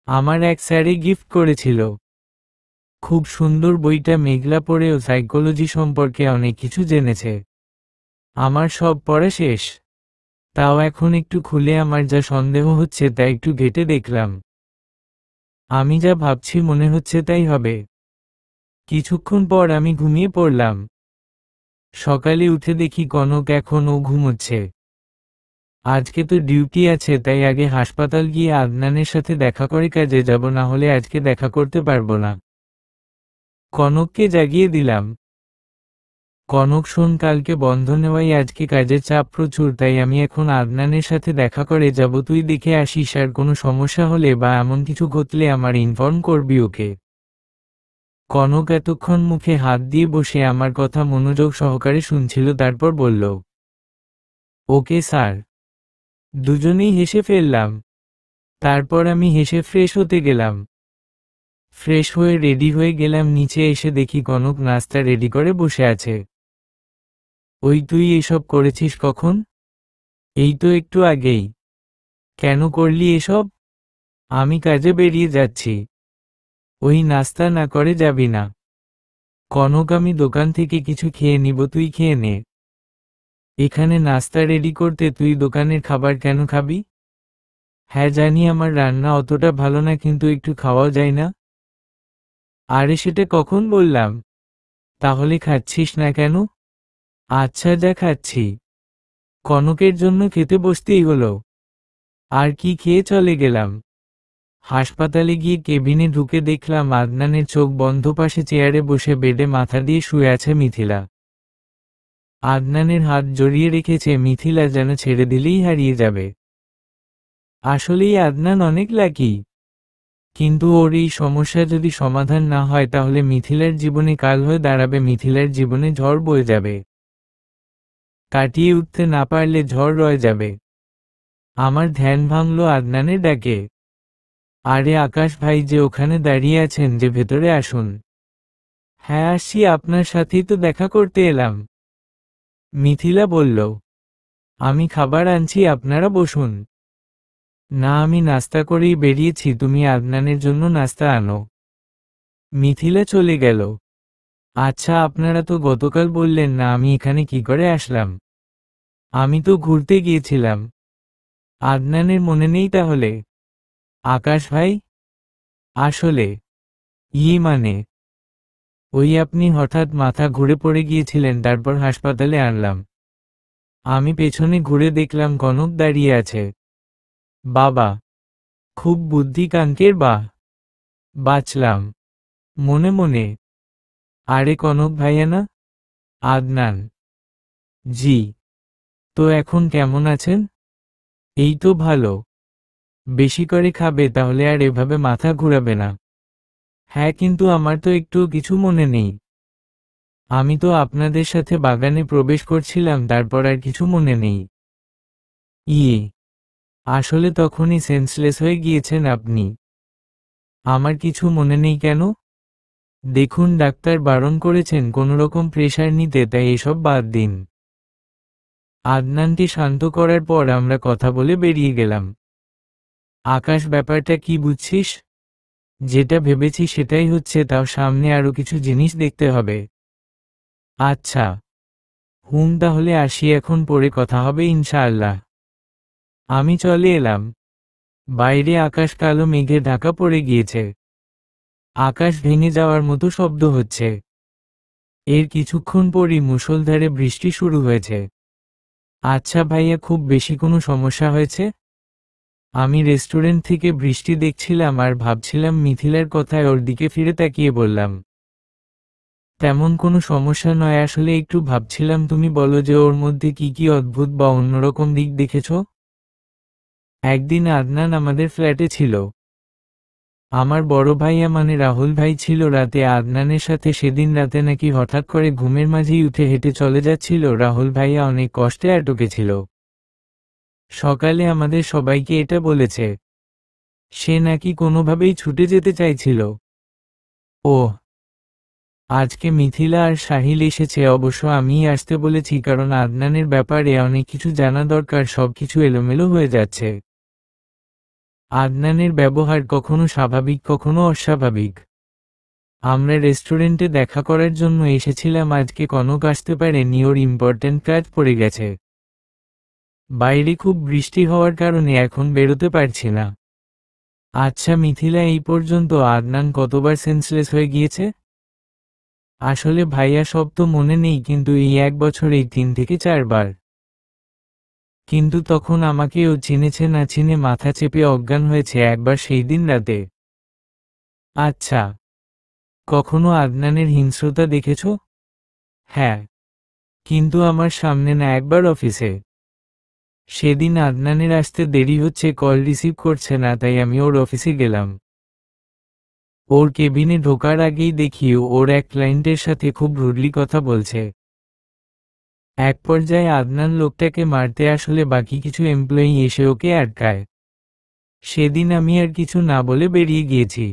আমার এক স্যারে গিফট করেছিল। খুব সুন্দর বইটা, মেঘলা পড়েও সাইকোলজি সম্পর্কে অনেক কিছু জেনেছে। আমার সব পড়া শেষ। তাও এখন একটু খুলে আমার যা সন্দেহ হচ্ছে তা একটু ঘেঁটে দেখলাম। আমি যা ভাবছি মনে হচ্ছে তাই হবে। কিছুক্ষণ পর আমি ঘুমিয়ে পড়লাম। সকালে উঠে দেখি কনক এখনও ঘুমোচ্ছে। আজকে তো ডিউটি আছে, তাই আগে হাসপাতাল গিয়ে আদনানের সাথে দেখা করে কাজে যাব, না হলে আজকে দেখা করতে পারবো না। কনককে জাগিয়ে দিলাম। কনক শোন, কালকে বন্ধ নেওয়াই আজকে কাজের চাপ প্রচুর, তাই আমি এখন আদনানের সাথে দেখা করে যাব। তুই দেখে আসিস, আর কোনো সমস্যা হলে বা এমন কিছু ঘটলে আমার ইনফর্ম করবি ওকে। কনক এতক্ষণ মুখে হাত দিয়ে বসে আমার কথা মনোযোগ সহকারে শুনছিল, তারপর বলল, ওকে স্যার। দুজনেই হেসে ফেললাম। তারপর আমি হেসে ফ্রেশ হতে গেলাম। ফ্রেশ হয়ে রেডি হয়ে গেলাম, নিচে এসে দেখি কনক নাস্তা রেডি করে বসে আছে। ওই, তুই এসব করেছিস কখন? এই তো একটু আগেই। কেন করলি এসব? আমি কাজে বেরিয়ে যাচ্ছি। ওই, নাস্তা না করে যাবি না? কনক, আমি দোকান থেকে কিছু খেয়ে নিব, তুই খেয়ে নে। এখানে নাস্তা রেডি করতে তুই দোকানের খাবার কেন খাবি? হ্যাঁ জানি আমার রান্না অতটা ভালো না, কিন্তু একটু খাওয়াও যায় না? আরে সেটা কখন বললাম? তাহলে খাচ্ছিস না কেন? আচ্ছা যা, খাচ্ছি। কনকের জন্য খেতে বসতেই হলো। আর কি খেয়ে চলে গেলাম। হাসপাতালে গিয়ে কেবিনে ঢুকে দেখলাম আদনানের চোখ বন্ধ, পাশে চেয়ারে বসে বেডে মাথা দিয়ে শুয়ে আছে মিথিলা। আদনানের হাত জড়িয়ে রেখেছে মিথিলা, যেন ছেড়ে দিলেই হারিয়ে যাবে। আসলেই আদনান অনেক লাকি। কিন্তু ওর এই সমস্যা যদি সমাধান না হয় তাহলে মিথিলার জীবনে কাল হয়ে দাঁড়াবে, মিথিলার জীবনে ঝড় বয়ে যাবে। কাটিয়ে উঠতে না পারলে ঝড় রয়ে যাবে। আমার ধ্যান ভাঙল আদনানের ডাকে। আরে আকাশ ভাই যে ওখানে দাঁড়িয়ে আছেন, যে ভেতরে আসুন। হ্যাঁ আসছি, আপনার সাথেই তো দেখা করতে এলাম। মিথিলা বলল, আমি খাবার আনছি, আপনারা বসুন। না, আমি নাস্তা করেই বেরিয়েছি, তুমি আদনানের জন্য নাস্তা আনো। মিথিলা চলে গেল। আচ্ছা, আপনারা তো গতকাল বললেন না, আমি এখানে কি করে আসলাম? আমি তো ঘুরতে গিয়েছিলাম। আদনানের মনে নেই তাহলে? আকাশ ভাই, আসলে মানে ওই, আপনি হঠাৎ মাথা ঘুরে পড়ে গিয়েছিলেন, তারপর হাসপাতালে আনলাম। আমি পেছনে ঘুরে দেখলাম কনক দাঁড়িয়ে আছে। বাবা, খুব বুদ্ধি কাঙ্কের, বাঁচলাম মনে মনে। আরে কনক ভাইয়া না? আদনান। জি। তো এখন কেমন আছেন? এই তো ভালো। বেশি করে খাবে, তাহলে আর এভাবে মাথা ঘুরাবে না। হ্যাঁ, কিন্তু আমার তো একটু কিছু মনে নেই। আমি তো আপনাদের সাথে বাগানে প্রবেশ করছিলাম, তারপর আর কিছু মনে নেই। ইয়ে, আসলে তখনই সেন্সলেস হয়ে গিয়েছেন আপনি। আমার কিছু মনে নেই কেন? দেখুন, ডাক্তার বারণ করেছেন কোনোরকম প্রেশার নিতে, তাই এসব বাদ দিন। আদনানকে শান্ত করার পর আমরা কথা বলে বেরিয়ে গেলাম। আকাশ, ব্যাপারটা কি বুঝছিস? যেটা ভেবেছি সেটাই হচ্ছে, তাও সামনে আরো কিছু জিনিস দেখতে হবে। আচ্ছা। তাহলে আসি এখন, পরে কথা হবে ইনশাআল্লাহ। আমি চলে এলাম। বাইরে আকাশ কালো মেঘে ঢাকা পড়ে গিয়েছে। আকাশ ভেঙে যাওয়ার মতো শব্দ হচ্ছে। এর কিছুক্ষণ পরই মুষলধারে বৃষ্টি শুরু হয়েছে। আচ্ছা ভাইয়া, খুব বেশি কোনো সমস্যা হয়েছে? আমি রেস্টুরেন্ট থেকে বৃষ্টি দেখছিলাম আর ভাবছিলাম মিথিলার কথায়, ওর দিকে ফিরে তাকিয়ে বললাম, তেমন কোনো সমস্যা নয়, আসলে একটু ভাবছিলাম তুমি বলো যে ওর মধ্যে কি কি অদ্ভুত বা অন্যরকম দিক দেখেছ। একদিন আদনান আমাদের ফ্ল্যাটে ছিল। আমার বড় ভাইয়া মানে রাহুল ভাই ছিল রাতে আদনানের সাথে। সেদিন রাতে নাকি হঠাৎ করে ঘুমের মাঝেই উঠে হেঁটে চলে যাচ্ছিল। রাহুল ভাইয়া অনেক কষ্টে আটকেছিল। সকালে আমাদের সবাইকে এটা বলেছে। সে নাকি কোনোভাবেই ছুটে যেতে চাইছিল। ওহ, আজকে মিথিলা আর সাহিল এসেছে। অবশ্য আমিই আসতে বলেছি, কারণ আদনানের ব্যাপারে অনেক কিছু জানা দরকার। সবকিছু এলোমেলো হয়ে যাচ্ছে। আদনানের ব্যবহার কখনো স্বাভাবিক কখনো অস্বাভাবিক। আমরা রেস্টুরেন্টে দেখা করার জন্য এসেছিলাম, আজকে কনক আসতে পারেনি, ওর ইম্পর্ট্যান্ট কাজ পড়ে গেছে। বাইরে খুব বৃষ্টি হওয়ার কারণে এখন বেরোতে পারছি না। আচ্ছা মিথিলা, এই পর্যন্ত আদনান কতবার সেন্সলেস হয়ে গিয়েছে? আসলে ভাইয়া সব তো মনে নেই, কিন্তু এই 1 বছরেই 3 থেকে 4 বার। কিন্তু তখন আমাকে ও চিনেছে না চিনে মাথা চেপে অজ্ঞান হয়েছে একবার সেই দিন রাতে। আচ্ছা, কখনো আদনানের হিংস্রতা দেখেছ? হ্যাঁ, কিন্তু আমার সামনে না, একবার অফিসে। সেদিন আদনানের আসতে দেরি হচ্ছে, কল রিসিভ করছে না, তাই আমি ওর অফিসে গেলাম। ওর কেবিনে ঢোকার আগেই দেখি ওর এক ক্লায়েন্টের সাথে খুব রুডলি কথা বলছে। এক পর্যায়ে আদনান লোকটাকে মারতে আসলে বাকি কিছু এমপ্লয়ি এসে ওকে আটকায়। সেদিন আমি আর কিছু না বলে বেরিয়ে গিয়েছি।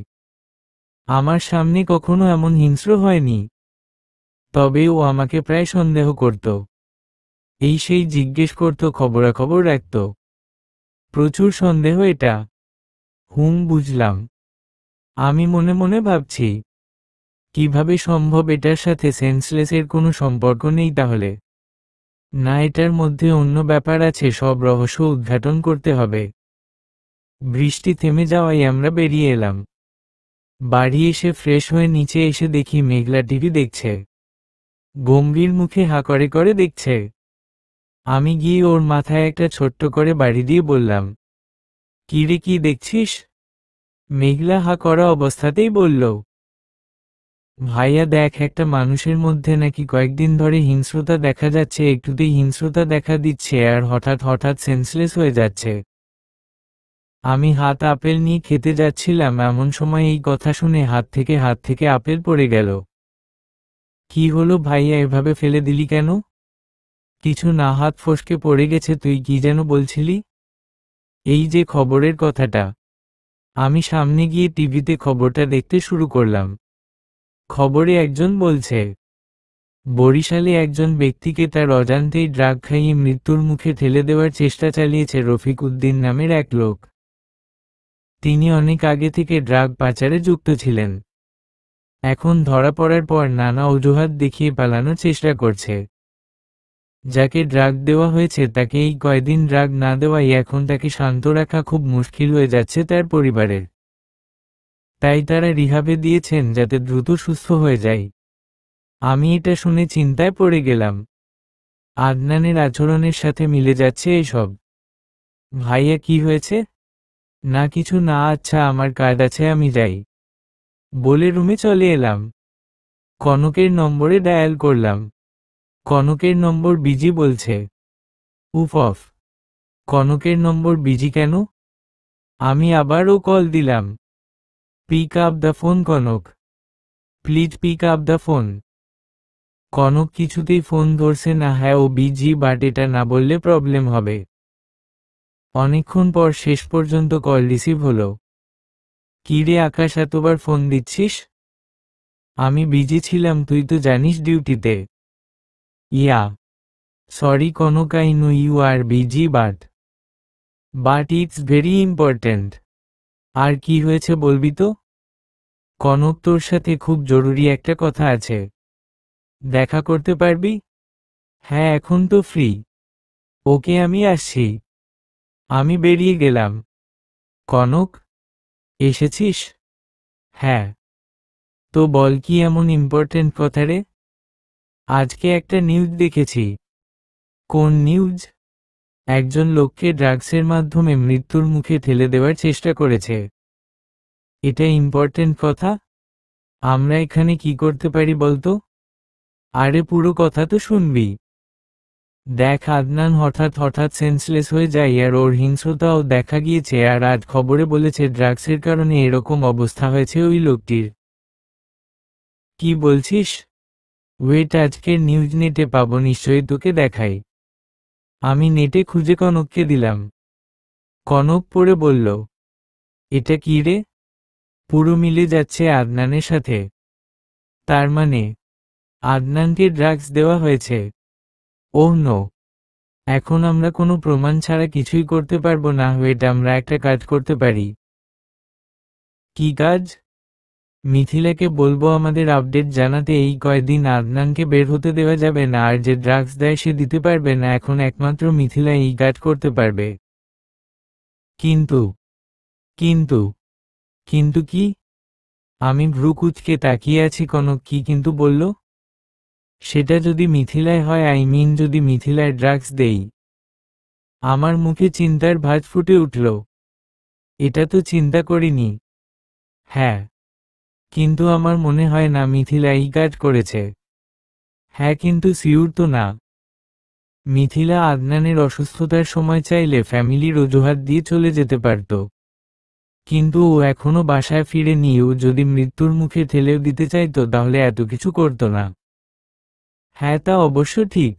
আমার সামনে কখনো এমন হিংস্র হয়নি। তবে ও আমাকে প্রায় সন্দেহ করত। এই সেই জিজ্ঞেস করত, খবরাখবর রাখত। প্রচুর সন্দেহ এটা। বুঝলাম। আমি মনে মনে ভাবছি, কিভাবে সম্ভব এটার সাথে সেন্সলেসের কোনো সম্পর্ক নেই তাহলে? না, এটার মধ্যে অন্য ব্যাপার আছে, সব রহস্য উদ্ঘাটন করতে হবে। বৃষ্টি থেমে যাওয়ায় আমরা বেরিয়ে এলাম। বাড়ি এসে ফ্রেশ হয়ে নিচে এসে দেখি মেঘলা টিভি দেখছে। গম্ভীর মুখে হা করে করে দেখছে। আমি গিয়ে ওর মাথায় একটা ছোট্ট করে বাড়ি দিয়ে বললাম, কি রে, কি দেখছিস? মেঘলা হা করা অবস্থাতেই বলল, ভাইয়া দেখ, একটা মানুষের মধ্যে নাকি কয়েকদিন ধরে হিংস্রতা দেখা যাচ্ছে, একটুতেই হিংস্রতা দেখা দিচ্ছে আর হঠাৎ হঠাৎ সেন্সলেস হয়ে যাচ্ছে। আমি হাত আপেল নিয়ে খেতে যাচ্ছিলাম, এমন সময় এই কথা শুনে হাত থেকে আপেল পড়ে গেল। কি হলো ভাইয়া, এভাবে ফেলে দিলি কেন? কিছু না, হাত ফসকে পড়ে গেছে। তুই কি যেন বলছিলি? এই যে খবরের কথাটা। আমি সামনে গিয়ে টিভিতে খবরটা দেখতে শুরু করলাম। খবরে একজন বলছে, বরিশালে একজন ব্যক্তিকে তার অজান্তেই ড্রাগ খাইয়ে মৃত্যুর মুখে ঠেলে দেওয়ার চেষ্টা চালিয়েছে রফিক উদ্দিন নামের এক লোক। তিনি অনেক আগে থেকে ড্রাগ পাচারে যুক্ত ছিলেন। এখন ধরা পড়ার পর নানা অজুহাত দেখিয়ে পালানোর চেষ্টা করছে। যাকে ড্রাগ দেওয়া হয়েছে তাকে এই কয়দিন ড্রাগ না দেওয়াই এখন তাকে শান্ত রাখা খুব মুশকিল হয়ে যাচ্ছে তার পরিবারের। তাই তারা রিহাবে দিয়েছেন যাতে দ্রুত সুস্থ হয়ে যায়। আমি এটা শুনে চিন্তায় পড়ে গেলাম। আদনানের আচরণের সাথে মিলে যাচ্ছে এসব। ভাইয়া, কি হয়েছে? না কিছু না। আচ্ছা, আমার কাজ আছে, আমি যাই বলে রুমে চলে এলাম। কনকের নম্বরে ডায়াল করলাম। কনকের নম্বর বিজি বলছে। উফ অফ, কনকের নম্বর বিজি কেন? আমি আবারও কল দিলাম। Pick up the phone Kanak, please pick up the phone. Kanak কিছুতেই ফোন ধরছে না। হ্যাঁ, ও বিজি, বাট এটা না বললে প্রবলেম হবে। অনেকক্ষণ পর শেষ পর্যন্ত কল রিসিভ হলো। কি রে আকাশ, এতবার ফোন দিচ্ছিস? আমি বিজি ছিলাম, তুই তো জানিস ডিউটিতে। Yeah, sorry Kanak, I know you are busy, but it's very important. আর কি হয়েছে বলবি তো? কনক, তোর সাথে খুব জরুরি একটা কথা আছে। দেখা করতে পারবি? হ্যাঁ, এখন তো ফ্রি। ওকে, আমি আসছি। আমি বেরিয়ে গেলাম। কনক, এসেছিস? হ্যাঁ। তো বল, কি এমন ইম্পর্ট্যান্ট কথা রে? আজকে একটা নিউজ দেখেছি। কোন নিউজ? একজন লোককে ড্রাগসের মাধ্যমে মৃত্যুর মুখে ঠেলে দেওয়ার চেষ্টা করেছে। এটা ইম্পর্ট্যান্ট কথা? আমরা এখানে কি করতে পারি বলতো? আরে পুরো কথা তো শুনবি। দেখ, আদনান হঠাৎ হঠাৎ সেন্সলেস হয়ে যায় আর ওর হিংস্রতাও দেখা গিয়েছে, আর আজ খবরে বলেছে ড্রাগসের কারণে এরকম অবস্থা হয়েছে ওই লোকটির। কি বলছিস? ওয়েট, আজকের নিউজ নেটে পাবো নিশ্চয়ই, তোকে দেখাই। আমি নেটে খুঁজে কনককে দিলাম। কনক পড়ে বলল, এটা কি রে? পুরো মিলে যাচ্ছে আদনানের সাথে। তার মানে আদনানকে ড্রাগস দেওয়া হয়েছে। ওহ নো, এখন আমরা কোনো প্রমাণ ছাড়া কিছুই করতে পারবো না। ওয়েট, আমরা একটা কাজ করতে পারি। কি কাজ? মিথিলাকে বলবো আমাদের আপডেট জানাতে। এই কয়দিন আদনানকে বের হতে দেওয়া যাবে না, আর যে ড্রাগস দেয় সে দিতে পারবে না। এখন একমাত্র মিথিলা এই কাজ করতে পারবে। কিন্তু কিন্তু কিন্তু কি? আমি ভ্রু কুঁচকে তাকিয়ে আছি। কনক কি কিন্তু বলল? সেটা যদি মিথিলায় হয়, যদি মিথিলায় ড্রাগস দেই। আমার মুখে চিন্তার ভাঁজ ফুটে উঠল। এটা তো চিন্তা করিনি। হ্যাঁ, কিন্তু আমার মনে হয় না মিথিলা এই কাজ করেছে। হ্যাঁ, কিন্তু সিউর তো না। মিথিলা আদনানের অসুস্থতার সময় চাইলে ফ্যামিলির অজুহাত দিয়ে চলে যেতে পারত, কিন্তু ও এখনো বাসায় ফিরেনি। ও যদি মৃত্যুর মুখে ঠেলেও দিতে চাইতো তাহলে এত কিছু করত না। হ্যাঁ, তা অবশ্য ঠিক।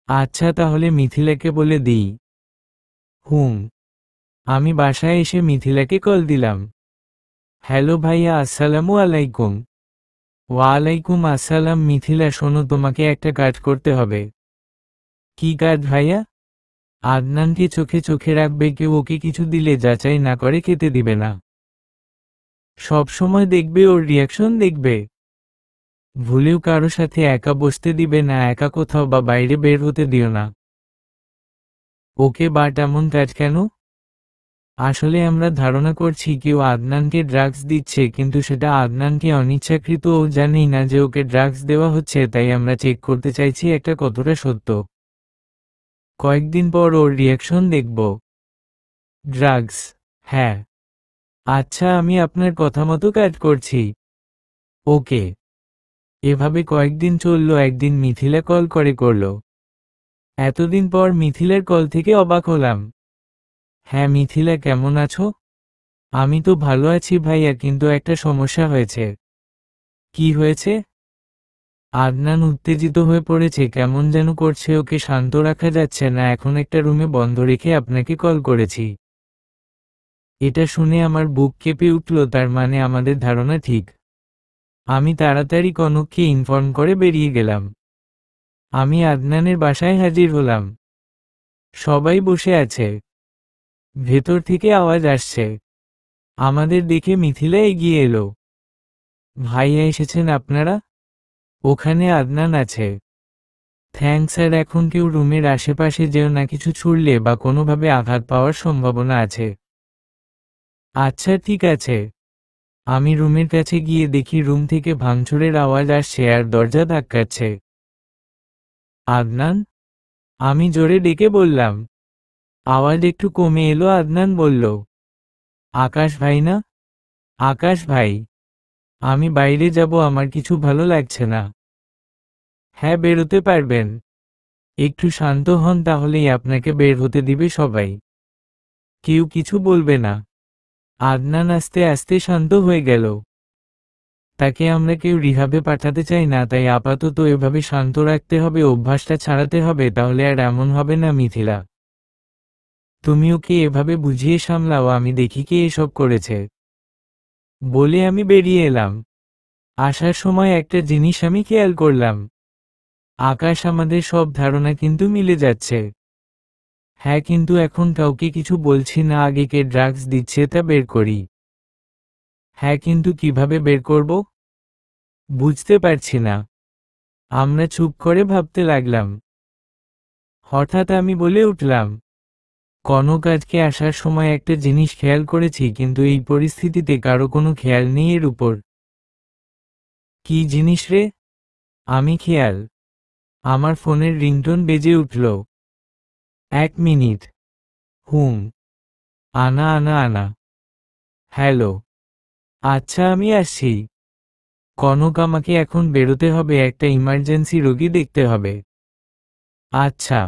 আচ্ছা, তাহলে মিথিলাকে বলে দিই। হুম। আমি বাসায় এসে মিথিলাকে কল দিলাম। হ্যালো ভাইয়া, আসসালামু আলাইকুম। ওয়ালাইকুম আসসালাম। মিথিলা শোনো, তোমাকে একটা কাজ করতে হবে। কি কাজ ভাইয়া? আদনানকে চোখে চোখে রাখবে। কেউ ওকে কিছু দিলে যাচাই না করে খেতে দিবে না। সব সময় দেখবে, ওর রিয়াকশন দেখবে। ভুলেও কারো সাথে একা বসতে দিবে না, একা কোথাও বা বাইরে বের হতে দিও না। ওকে, বাট এমন কাজ কেন? আসলে আমরা ধারণা করছি কেউ আদনানকে ড্রাগস দিচ্ছে, কিন্তু সেটা আদনানকে অনিচ্ছাকৃত। ও জানেই না যে ওকে ড্রাগস দেওয়া হচ্ছে, তাই আমরা চেক করতে চাইছি একটা কতটা সত্য। কয়েকদিন পর ওর রিয়াকশন দেখব। ড্রাগস? হ্যাঁ। আচ্ছা, আমি আপনার কথা মতো কাজ করছি। ওকে। এভাবে কয়েকদিন চলল। একদিন মিথিলা কল করল। এতদিন পর মিথিলার কল থেকে অবাক হলাম। হ্যাঁ মিথিলা, কেমন আছো? আমি তো ভালো আছি ভাইয়া, কিন্তু একটা সমস্যা হয়েছে। কি হয়েছে? আদনান উত্তেজিত হয়ে পড়েছে, কেমন যেন করছে। ওকে শান্ত রাখা যাচ্ছে না। এখন একটা রুমে বন্ধ রেখে আপনাকে কল করেছি। এটা শুনে আমার বুক কেঁপে উঠল। তার মানে আমাদের ধারণা ঠিক। আমি তাড়াতাড়ি কনককে ইনফর্ম করে বেরিয়ে গেলাম। আমি আদনানের বাসায় হাজির হলাম। সবাই বসে আছে। ভেতর থেকে আওয়াজ আসছে। আমাদের দেখে মিথিলা এগিয়ে এলো। ভাইয়া এসেছেন আপনারা? ওখানে আদনান আছে। Thanks sir. এখন কেউ রুমের আশেপাশে যেও না, কিছু ছুড়লে বা কোনোভাবে আঘাত পাওয়ার সম্ভাবনা আছে। আচ্ছা ঠিক আছে। আমি রুমের কাছে গিয়ে দেখি রুম থেকে ভাঙচুরের আওয়াজ আসছে আর দরজা ধাক্কাচ্ছে। আদনান? আমি জোরে ডেকে বললাম। আওয়াজ একটু কমে এলো। আদনান বলল, আকাশ ভাই না? আকাশ ভাই, আমি বাইরে যাব, আমার কিছু ভালো লাগছে না। হ্যাঁ, বেরোতে পারবেন। একটু শান্ত হন, তাহলেই আপনাকে বের হতে দিবে সবাই। কেউ কিছু বলবে না। আদনান আস্তে আস্তে শান্ত হয়ে গেল। তাকে আমরা কেউ রিহাবে পাঠাতে চাই না, তাই আপাতত এভাবে শান্ত রাখতে হবে, অভ্যাসটা ছাড়াতে হবে, তাহলে আর এমন হবে না। মিথিলা, তুমি ওকে এভাবে বুঝিয়ে সামলাও, আমি দেখি কে এসব করেছে। বলে আমি বেরিয়ে এলাম। আসার সময় একটা জিনিস আমি খেয়াল করলাম। আকাশ, আমাদের সব ধারণা কিন্তু মিলে যাচ্ছে। হ্যাঁ, কিন্তু এখন কাউকে কিছু বলছি না, আগে কে ড্রাগস দিচ্ছে তা বের করি। হ্যাঁ, কিন্তু কিভাবে বের করব বুঝতে পারছি না। আমরা চুপ করে ভাবতে লাগলাম। হঠাৎ আমি বলে উঠলাম, কনক, আজকে আসার সময় একটা জিনিস খেয়াল করেছি, কিন্তু এই পরিস্থিতিতে কারো কোনো খেয়াল নেই এর উপর। কি জিনিস রে? আমি খেয়াল। আমার ফোনের রিংটোন বেজে উঠল। 1 মিনিট। হুম। আনা আনা আনা। হ্যালো। আচ্ছা, আমি আসছি। কনক, আমাকে এখন বেরোতে হবে, একটা ইমার্জেন্সি রোগী দেখতে হবে। আচ্ছা,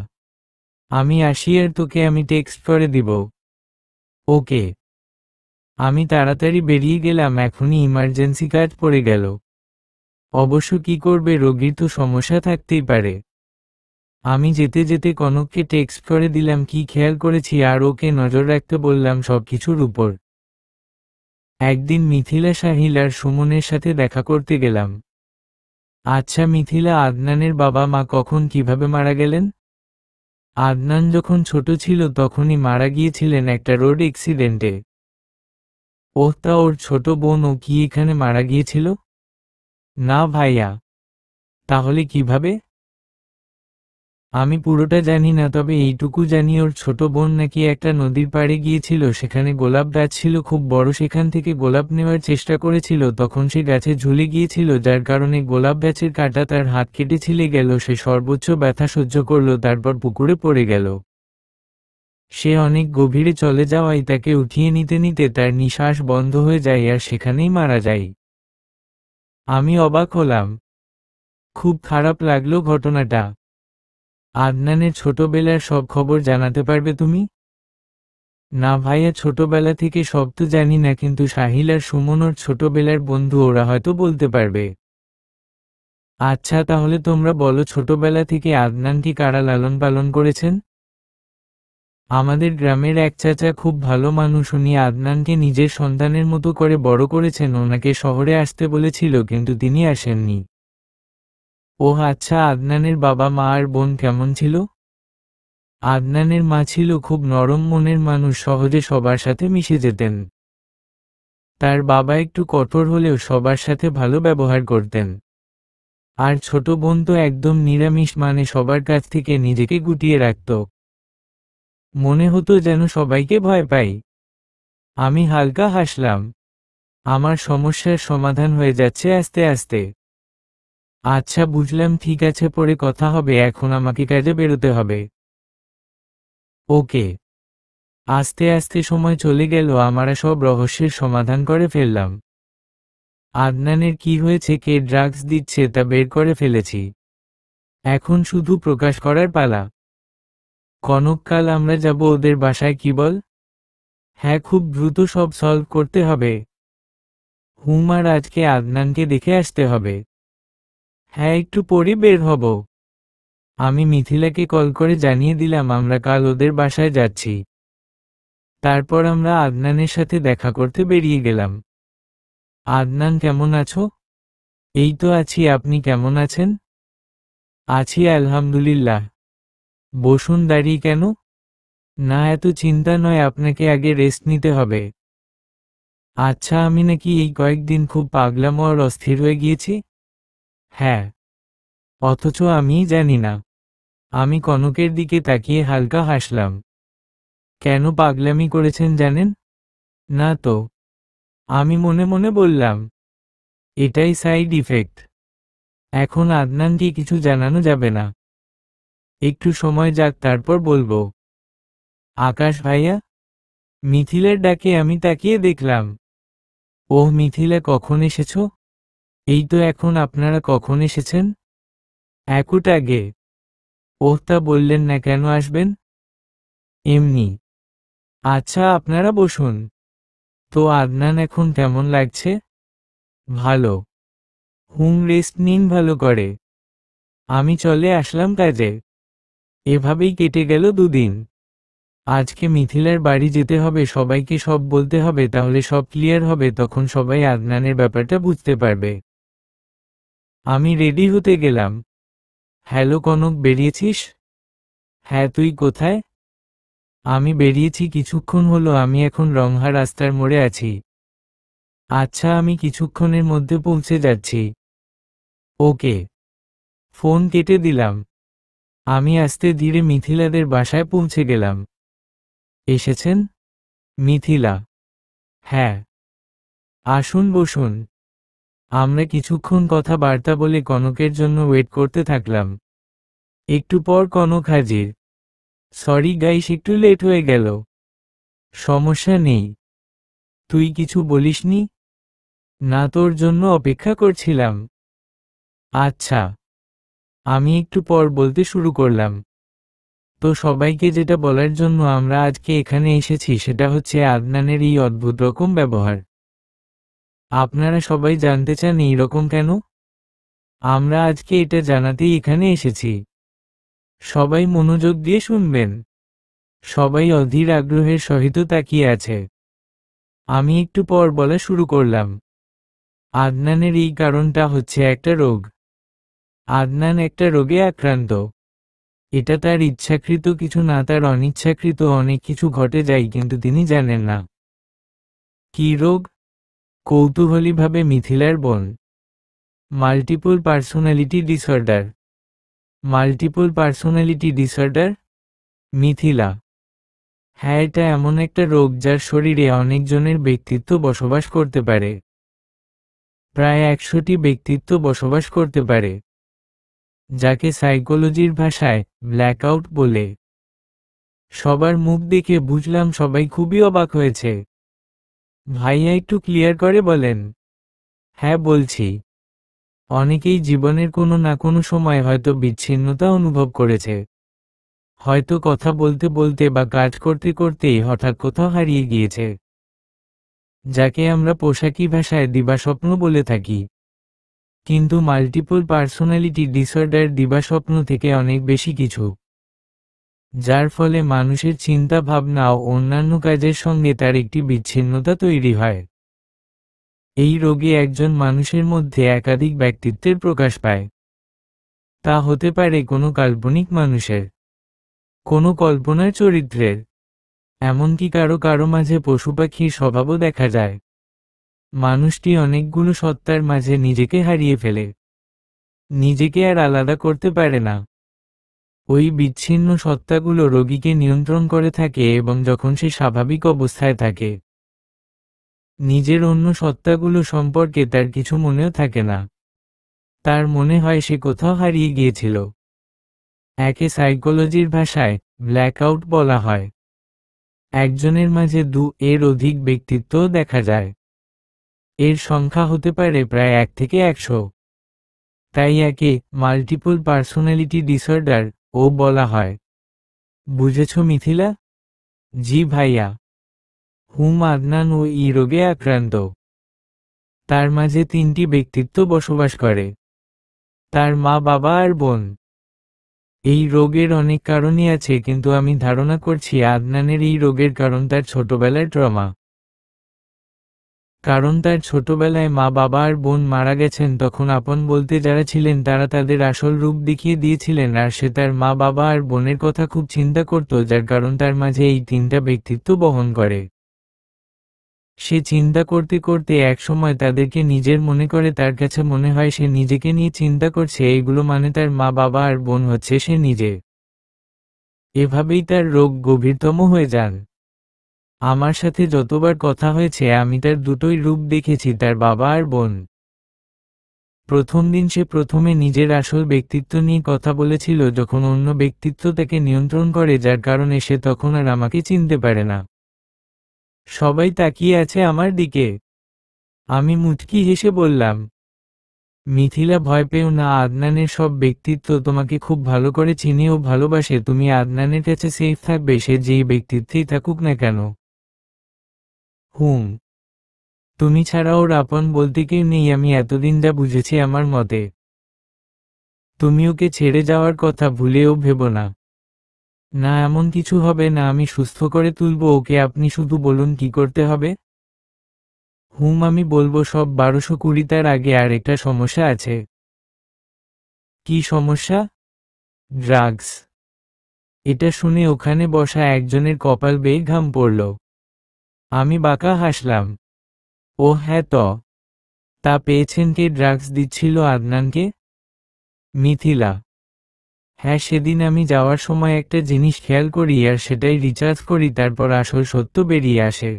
আমি আসি, আর তোকে আমি টেক্সট করে দিব। ওকে। আমি তাড়াতাড়ি বেরিয়ে গেলাম। এখনই ইমার্জেন্সি কার্ড পড়ে গেল। অবশ্য কি করবে, রোগীর তো সমস্যা থাকতেই পারে। আমি যেতে যেতে কনককে টেক্সট করে দিলাম কি খেয়াল করেছি, আর ওকে নজর রাখতে বললাম সবকিছুর উপর। একদিন মিথিলা, সাহিল আর সুমনের সাথে দেখা করতে গেলাম। আচ্ছা মিথিলা, আদনানের বাবা মা কখন কিভাবে মারা গেলেন? আদনান যখন ছোট ছিল তখনই মারা গিয়েছিলেন একটা রোড অ্যাক্সিডেন্টে। ওহ, তা ওর ছোট বোনও কি এখানে মারা গিয়েছিল? না ভাইয়া। তাহলে কিভাবে? আমি পুরোটা জানি না, তবে এইটুকু জানি ওর ছোট বোন নাকি একটা নদীর পাড়ে গিয়েছিল, সেখানে গোলাপ গাছ ছিল খুব বড়, সেখান থেকে গোলাপ নেওয়ার চেষ্টা করেছিল, তখন সে গাছে ঝুলে গিয়েছিল, যার কারণে গোলাপ গাছের কাঁটা তার হাত কেটে ছিলে গেল, সে সর্বোচ্চ ব্যথা সহ্য করল, তারপর পুকুরে পড়ে গেল। সে অনেক গভীরে চলে যাওয়ায় তাকে উঠিয়ে নিতে নিতে তার নিঃশ্বাস বন্ধ হয়ে যায় আর সেখানেই মারা যায়। আমি অবাক হলাম। খুব খারাপ লাগলো ঘটনাটা। আদনানের ছোটবেলার সব খবর জানাতে পারবে তুমি? না ভাইয়া, ছোটবেলা থেকে সব তো জানি না, কিন্তু সাহিল আর সুমন ওর ছোটবেলার বন্ধু, ওরা হয়তো বলতে পারবে। আচ্ছা তাহলে তোমরা বলো, ছোটবেলা থেকে আদনানকে কারা লালন পালন করেছেন? আমাদের গ্রামের এক চাচা খুব ভালো মানুষ, উনি আদনানকে নিজের সন্তানের মতো করে বড় করেছেন, ওনাকে শহরে আসতে বলেছিল কিন্তু তিনি আসেননি। ওহ আচ্ছা, আদনানের বাবা মা আর বোন কেমন ছিল? আদনানের মা ছিল খুব নরম মনের মানুষ, সহজে সবার সাথে মিশে যেতেন। তার বাবা একটু কঠোর হলেও সবার সাথে ভালো ব্যবহার করতেন। আর ছোট বোন তো একদম নিরামিষ, মানে সবার কাছ থেকে নিজেকে গুটিয়ে রাখত। মনে হতো যেন সবাইকে ভয় পাই। আমি হালকা হাসলাম। আমার সমস্যার সমাধান হয়ে যাচ্ছে আস্তে আস্তে। আচ্ছা বুঝলাম, ঠিক আছে, পরে কথা হবে, এখন আমাকে কাজে বেরোতে হবে। ওকে। আস্তে আস্তে সময় চলে গেল, আমরা সব রহস্যের সমাধান করে ফেললাম। আদনানের কি হয়েছে, কে ড্রাগস দিচ্ছে তা বের করে ফেলেছি। এখন শুধু প্রকাশ করার পালা। কনক, কাল আমরা যাব ওদের বাসায়, কি বল? হ্যাঁ, খুব দ্রুত সব সলভ করতে হবে। আর আজকে আদনানকে দেখে আসতে হবে। হ্যাঁ, একটু পরে বের হব। আমি মিথিলাকে কল করে জানিয়ে দিলাম আমরা কাল ওদের বাসায় যাচ্ছি। তারপর আমরা আদনানের সাথে দেখা করতে বেরিয়ে গেলাম। আদনান, কেমন আছো? এই তো আছি, আপনি কেমন আছেন? আছি আলহামদুলিল্লাহ। বসুন, দাঁড়িয়ে কেন? না, এত চিন্তা নয়, আপনাকে আগে রেস্ট নিতে হবে। আচ্ছা, আমি নাকি এই কয়েকদিন খুব পাগলামো আর অস্থির হয়ে গিয়েছি? হ্যাঁ। অথচ আমিই জানি না। আমি কনকের দিকে তাকিয়ে হালকা হাসলাম। কেন পাগলামি করেছেন জানেন? না তো। আমি মনে মনে বললাম। এটাই সাইড ইফেক্ট। এখন আদনানকে কিছু জানানো যাবে না। একটু সময় যাক, তারপর বলবো। আকাশ ভাইয়া? মিথিলার ডাকে আমি তাকিয়ে দেখলাম। ওহ মিথিলা, কখন এসেছো? এই তো এখন। আপনারা কখন এসেছেন? একটু আগে। ওহ, তা বললেন না কেন আসবেন? এমনি। আচ্ছা, আপনারা বসুন। তো আদনান এখন কেমন লাগছে? ভালো। রেস্ট নিন ভালো করে। আমি চলে আসলাম কাজে। এভাবেই কেটে গেল দুদিন। আজকে মিথিলার বাড়ি যেতে হবে, সবাইকে সব বলতে হবে, তাহলে সব ক্লিয়ার হবে, তখন সবাই আদনানের ব্যাপারটা বুঝতে পারবে। আমি রেডি হতে গেলাম। হ্যালো কনক, বেরিয়েছিস? হ্যাঁ, তুই কোথায়? আমি বেরিয়েছি কিছুক্ষণ হলো, আমি এখন রংহা রাস্তার মোড়ে আছি। আচ্ছা, আমি কিছুক্ষণের মধ্যে পৌঁছে যাচ্ছি। ওকে। ফোন কেটে দিলাম। আমি আস্তে ধীরে মিথিলাদের বাসায় পৌঁছে গেলাম। এসেছেন? মিথিলা। হ্যাঁ। আসুন বসুন। আমরা কিছুক্ষণ কথাবার্তা বলে কনকের জন্য ওয়েট করতে থাকলাম। একটু পর কনক হাজির। সরি গাইস, একটু লেট হয়ে গেল। সমস্যা নেই। তুই কিছু বলিসনি? না, তোর জন্য অপেক্ষা করছিলাম। আচ্ছা। আমি একটু পর বলতে শুরু করলাম। তো সবাইকে যেটা বলার জন্য আমরা আজকে এখানে এসেছি সেটা হচ্ছে আদনানের এই অদ্ভুত রকম ব্যবহার। আপনারা সবাই জানতে চান এই রকম কেন? আমরা আজকে এটা জানাতেই এখানে এসেছি। সবাই মনোযোগ দিয়ে শুনবেন। সবাই অধীর আগ্রহের সহিত তাকিয়ে আছে। আমি একটু পর বলা শুরু করলাম। আদনানের এই কারণটা হচ্ছে একটা রোগ। আদনান একটা রোগে আক্রান্ত। এটা তার ইচ্ছাকৃত কিছু না, তার অনিচ্ছাকৃত অনেক কিছু ঘটে যায়, কিন্তু তিনি জানেন না। কি রোগ? কৌতূহলীভাবে মিথিলার বোন। Multiple personality disorder. Multiple personality disorder? Mithila: হ্যাঁ, এটা এমন একটা রোগ যার শরীরে অনেকজনের ব্যক্তিত্ব বসবাস করতে পারে। প্রায় 100টি ব্যক্তিত্ব বসবাস করতে পারে, যাকে সাইকোলজির ভাষায় ব্ল্যাকআউট বলে। সবার মুখ দেখে বুঝলাম সবাই খুবই অবাক হয়েছে। ভাইয়া একটু ক্লিয়ার করে বলেন। হ্যাঁ বলছি। অনেকেই জীবনের কোনো না কোনো সময় হয়তো বিচ্ছিন্নতা অনুভব করেছে। হয়তো কথা বলতে বলতে বা কাজ করতে করতেই হঠাৎ কোথাও হারিয়ে গিয়েছে, যাকে আমরা পোশাকি ভাষায় দিবাস্বপ্ন বলে থাকি। কিন্তু মাল্টিপল পার্সোনালিটি ডিসঅর্ডার দিবাস্বপ্ন থেকে অনেক বেশি কিছু, যার ফলে মানুষের চিন্তা ভাবনা ও অন্যান্য কাজের সঙ্গে তার একটি বিচ্ছিন্নতা তৈরি হয়। এই রোগে একজন মানুষের মধ্যে একাধিক ব্যক্তিত্বের প্রকাশ পায়। তা হতে পারে কোনো কাল্পনিক মানুষের, কোনো কল্পনার চরিত্রের, এমনকি কারো কারো মাঝে পশুপাখির স্বভাবও দেখা যায়। মানুষটি অনেকগুলো সত্তার মাঝে নিজেকে হারিয়ে ফেলে, নিজেকে আর আলাদা করতে পারে না। ওই বিচ্ছিন্ন সত্তাগুলো রোগীকে নিয়ন্ত্রণ করে থাকে এবং যখন সে স্বাভাবিক অবস্থায় থাকে, নিজের অন্য সত্তাগুলো সম্পর্কে তার কিছু মনেও থাকে না। তার মনে হয় সে কোথাও হারিয়ে গিয়েছিল। একে সাইকোলজির ভাষায় ব্ল্যাকআউট বলা হয়। একজনের মাঝে 2 এর অধিক ব্যক্তিত্বও দেখা যায়। এর সংখ্যা হতে পারে প্রায় 1 থেকে 100। তাই একে মাল্টিপল পার্সোনালিটি ডিসঅর্ডার ও বলা হয়। বুঝেছ মিথিলা? জি ভাইয়া। আদনান ও এই রোগে আক্রান্ত। তার মাঝে 3টি ব্যক্তিত্ব বসবাস করে, তার মা, বাবা আর বোন। এই রোগের অনেক কারণই আছে, কিন্তু আমি ধারণা করছি আদনানের এই রোগের কারণ তার ছোটবেলার ট্রমা। কারণ তার ছোটবেলায় মা, বাবা আর বোন মারা গেছেন, তখন আপন বলতে যারা ছিলেন তারা তাদের আসল রূপ দেখিয়ে দিয়েছিলেন, আর সে তার মা, বাবা আর বোনের কথা খুব চিন্তা করত, যার কারণ তার মাঝে এই 3টা ব্যক্তিত্ব বহন করে। সে চিন্তা করতে করতে একসময় তাদেরকে নিজের মনে করে, তার কাছে মনে হয় সে নিজেকে নিয়ে চিন্তা করছে, এইগুলো মানে তার মা, বাবা আর বোন হচ্ছে সে নিজে। এভাবেই তার রোগ গভীরতম হয়ে যান। আমার সাথে যতবার কথা হয়েছে আমি তার দুটোই রূপ দেখেছি, তার বাবা আর বোন। প্রথম দিন সে প্রথমে নিজের আসল ব্যক্তিত্ব নিয়ে কথা বলেছিল, যখন অন্য ব্যক্তিত্ব তাকে নিয়ন্ত্রণ করে, যার কারণে সে তখন আর আমাকে চিনতে পারে না। সবাই তাকিয়ে আছে আমার দিকে। আমি মুচকি হেসে বললাম, মিথিলা ভয় পেও না, আদনানের সব ব্যক্তিত্ব তোমাকে খুব ভালো করে চিনে ও ভালোবাসে। তুমি আদনানের কাছে সেফ থাকবে, সে যেই ব্যক্তিত্বেই থাকুক না কেন। তুমি ছাড়া ওর আপন বলতে কেউ নেই, আমি এতদিন যা বুঝেছি আমার মতে। তুমি ওকে ছেড়ে যাওয়ার কথা ভুলেও ভেবো না। না, এমন কিছু হবে না, আমি সুস্থ করে তুলবো ওকে, আপনি শুধু বলুন কি করতে হবে। আমি বলবো সব 1220। তার আগে আর একটা সমস্যা আছে। কি সমস্যা? ড্রাগস। এটা শুনে ওখানে বসা একজনের কপাল বেয়ে ঘাম পড়ল। আমি বাঁকা হাসলাম। ও হ্যাঁ, তা পেয়েছেন কে ড্রাগস দিচ্ছিল আদনানকে? মিথিলা: হ্যাঁ, সেদিন আমি যাওয়ার সময় একটা জিনিস খেয়াল করি আর সেটাই রিচার্জ করি, তারপর আসল সত্য বেরিয়ে আসে।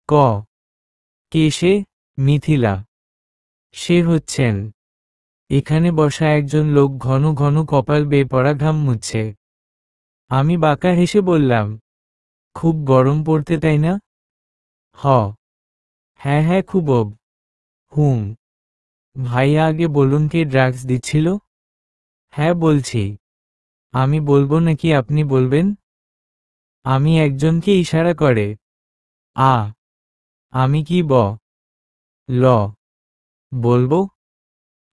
ক কে সে? মিথিলা: সে হচ্ছেন এখানে বসা একজন লোক, ঘন ঘন কপাল বেয়ে পড়া ঘাম মুছছে। আমি বাঁকা হেসে বললাম, খুব গরম পড়তে তাই না? হ হ্যাঁ হ্যাঁ, খুব। হুম ভাইয়া, আগে বলুন কে ড্রাগস দিচ্ছিল? হ্যাঁ বলছি। আমি বলবো নাকি আপনি বলবেন? আমি একজনকে ইশারা করে। আ আমি কি ল বলবো?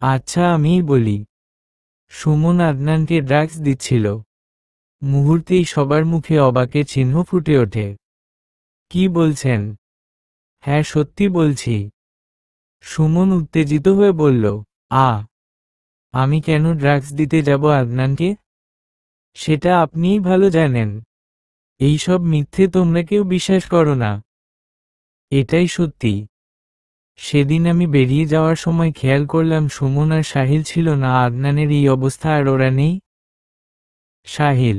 আচ্ছা, আমিই বলি। সুমন আদনানকে ড্রাগস দিচ্ছিল। মুহূর্তেই সবার মুখে অবাকের চিহ্ন ফুটে ওঠে। কি বলছেন? হ্যাঁ, সত্যি বলছি। সুমন উত্তেজিত হয়ে বলল, আ আমি কেন ড্রাগস দিতে যাব আদনানকে? সেটা আপনিই ভালো জানেন। এইসব মিথ্যে তোমরা কেউ বিশ্বাস করো না। এটাই সত্যি। সেদিন আমি বেরিয়ে যাওয়ার সময় খেয়াল করলাম সুমন আর সাহিল ছিল না। আদনানের এই অবস্থা আর ওরা নেই। সাহিল।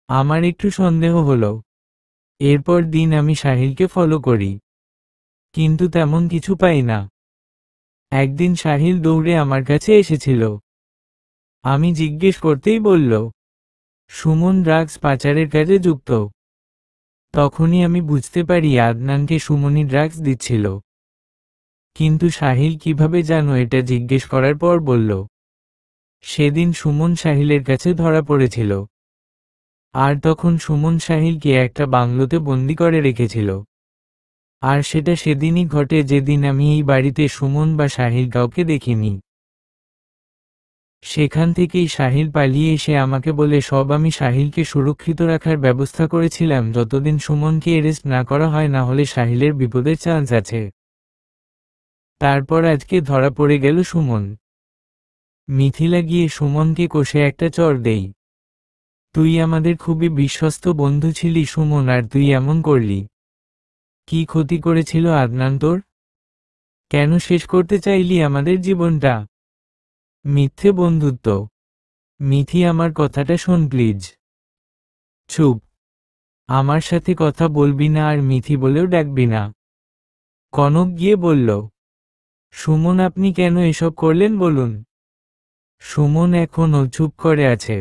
আমার একটু সন্দেহ হলো। এরপর দিন আমি সাহিলকে ফলো করি, কিন্তু তেমন কিছু পাই না। একদিন সাহিল দৌড়ে আমার কাছে এসেছিল। আমি জিজ্ঞেস করতেই বলল, সুমন ড্রাগস পাচারের কাজে যুক্ত। তখনই আমি বুঝতে পারি আদনানকে সুমনই ড্রাগস দিচ্ছিল। কিন্তু সাহিল কিভাবে জানো? এটা জিজ্ঞেস করার পর বলল, সেদিন সুমন সাহিলের কাছে ধরা পড়েছিল। আর তখন সুমন সাহিলকে একটা বাংলোতে বন্দি করে রেখেছিল। আর সেটা সেদিনই ঘটে যেদিন আমি এই বাড়িতে সুমন বা সাহিল কাউকে দেখিনি। সেখান থেকেই সাহিল পালিয়ে এসে আমাকে বলে সব। আমি সাহিলকে সুরক্ষিত রাখার ব্যবস্থা করেছিলাম যতদিন সুমনকে অ্যারেস্ট না করা হয়, না হলে সাহিলের বিপদের চান্স আছে। তারপর আজকে ধরা পড়ে গেল সুমন। মিথিলা গিয়ে সুমনকে কষে একটা চড় দেই। তুই আমাদের খুবই বিশ্বস্ত বন্ধু ছিলি সুমন, আর তুই এমন করলি। কি ক্ষতি করেছিল আদনান তোর? কেন শেষ করতে চাইলি আমাদের জীবনটা? মিথ্যে বন্ধুত্ব। মিথি, আমার কথাটা শোন প্লিজ। চুপ। আমার সাথে কথা বলবি না, আর মিথি বলেও ডাকবি না। কনক গিয়ে বলল, সুমন আপনি কেন এসব করলেন বলুন। সুমন এখনও চুপ করে আছে।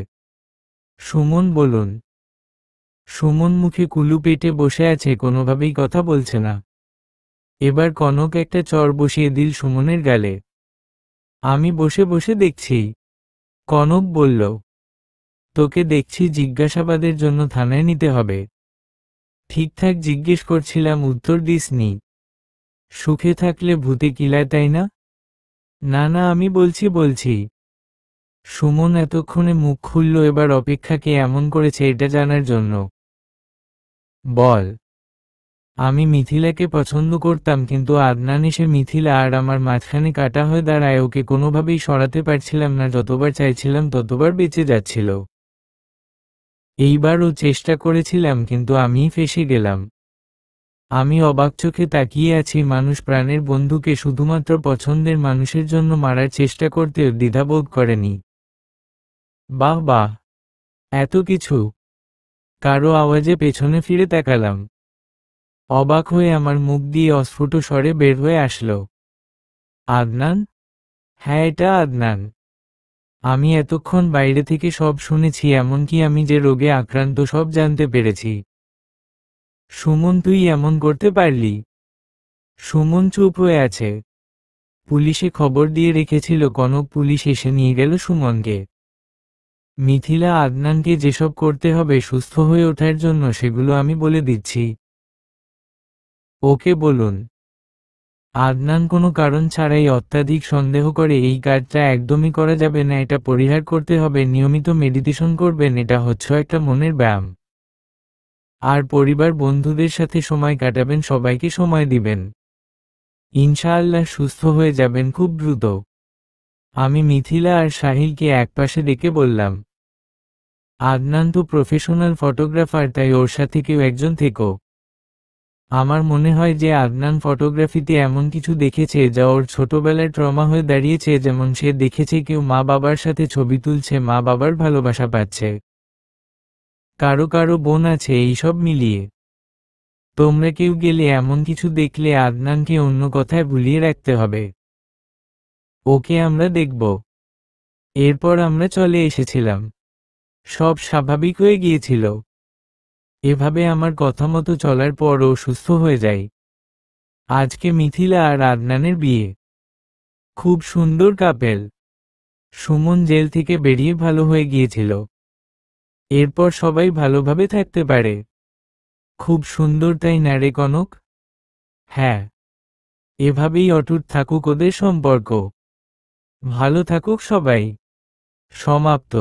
সুমন বলুন। সুমন মুখে কুলু পেটে বসে আছে, কোনোভাবেই কথা বলছে না। এবার কনক একটা চড় বসিয়ে দিল সুমনের গালে। আমি বসে বসে দেখছি। কনক বলল, তোকে দেখছি জিজ্ঞাসাবাদের জন্য থানায় নিতে হবে। ঠিকঠাক জিজ্ঞেস করছিলাম, উত্তর দিসনি। সুখে থাকলে ভূতে কিলায়, তাই না? না না, আমি বলছি। সুমন এতক্ষণে মুখ খুলল। এবার অপেক্ষা কে এমন করেছে এটা জানার জন্য। বল। আমি মিথিলাকে পছন্দ করতাম, কিন্তু আদনান এসে মিথিলা আর আমার মাঝখানে কাটা হয়ে দাঁড়ায়। ওকে কোনোভাবেই সরাতে পারছিলাম না। যতবার চাইছিলাম ততবার বেঁচে যাচ্ছিল। এইবার ও চেষ্টা করেছিলাম, কিন্তু আমিই ফেঁসে গেলাম। আমি অবাক চোখে তাকিয়ে আছি। মানুষ প্রাণের বন্ধুকে শুধুমাত্র পছন্দের মানুষের জন্য মারার চেষ্টা করতেও দ্বিধাবোধ করেনি। বাহ বাহ, এত কিছু! কারো আওয়াজে পেছনে ফিরে তাকালাম। অবাক হয়ে আমার মুখ দিয়ে অস্ফুট স্বরে বের হয়ে আসলো, আদনান? হ্যাঁ, এটা আদনান। আমি এতক্ষণ বাইরে থেকে সব শুনেছি, এমনকি আমি যে রোগে আক্রান্ত সব জানতে পেরেছি। সুমন, তুই এমন করতে পারলি? সুমন চুপ হয়ে আছে। পুলিশে খবর দিয়ে রেখেছিল কনক। পুলিশ এসে নিয়ে গেল সুমনকে। মিথিলা, আদনানকে যেসব করতে হবে সুস্থ হয়ে ওঠার জন্য, সেগুলো আমি বলে দিচ্ছি। ওকে বলুন। আদনান কোনো কারণ ছাড়াই অত্যাধিক সন্দেহ করে। এই কাজটা একদমই করা যাবে না। এটা পরিহার করতে হবে। নিয়মিত মেডিটেশন করবেন। এটা হচ্ছে একটা মনের ব্যায়াম। আর পরিবার বন্ধুদের সাথে সময় কাটাবেন, সবাইকে সময় দিবেন। ইনশাআল্লাহ সুস্থ হয়ে যাবেন খুব দ্রুত। আমি মিথিলা আর সাহিলকে একপাশে ডেকে বললাম, আদনান তো প্রফেশনাল ফটোগ্রাফার, তাই ওর সাথে কেউ একজন থেকো। আমার মনে হয় যে আদনান ফটোগ্রাফিতে এমন কিছু দেখেছে যা ওর ছোটবেলায় ট্রমা হয়ে দাঁড়িয়েছে। যেমন সে দেখেছে কেউ মা বাবার সাথে ছবি তুলছে, মা বাবার ভালোবাসা পাচ্ছে। কারো কারো বোন আছে। এইসব মিলিয়ে তোমরা কেউ গেলে এমন কিছু দেখলে আদনানকে অন্য কথায় ভুলিয়ে রাখতে হবে। ওকে আমরা দেখব। এরপর আমরা চলে এসেছিলাম। সব স্বাভাবিক হয়ে গিয়েছিল। এভাবে আমার কথা মতো চলার পর ও সুস্থ হয়ে যায়। আজকে মিথিলা আর আদনানের বিয়ে। খুব সুন্দর কাপেল। সুমন জেল থেকে বেরিয়ে ভালো হয়ে গিয়েছিল। এরপর সবাই ভালোভাবে থাকতে পারে। খুব সুন্দর, তাই না রে কনক? হ্যাঁ। এভাবেই অটুট থাকুক ওদের সম্পর্ক। ভালো থাকুক সবাই। সমাপ্ত।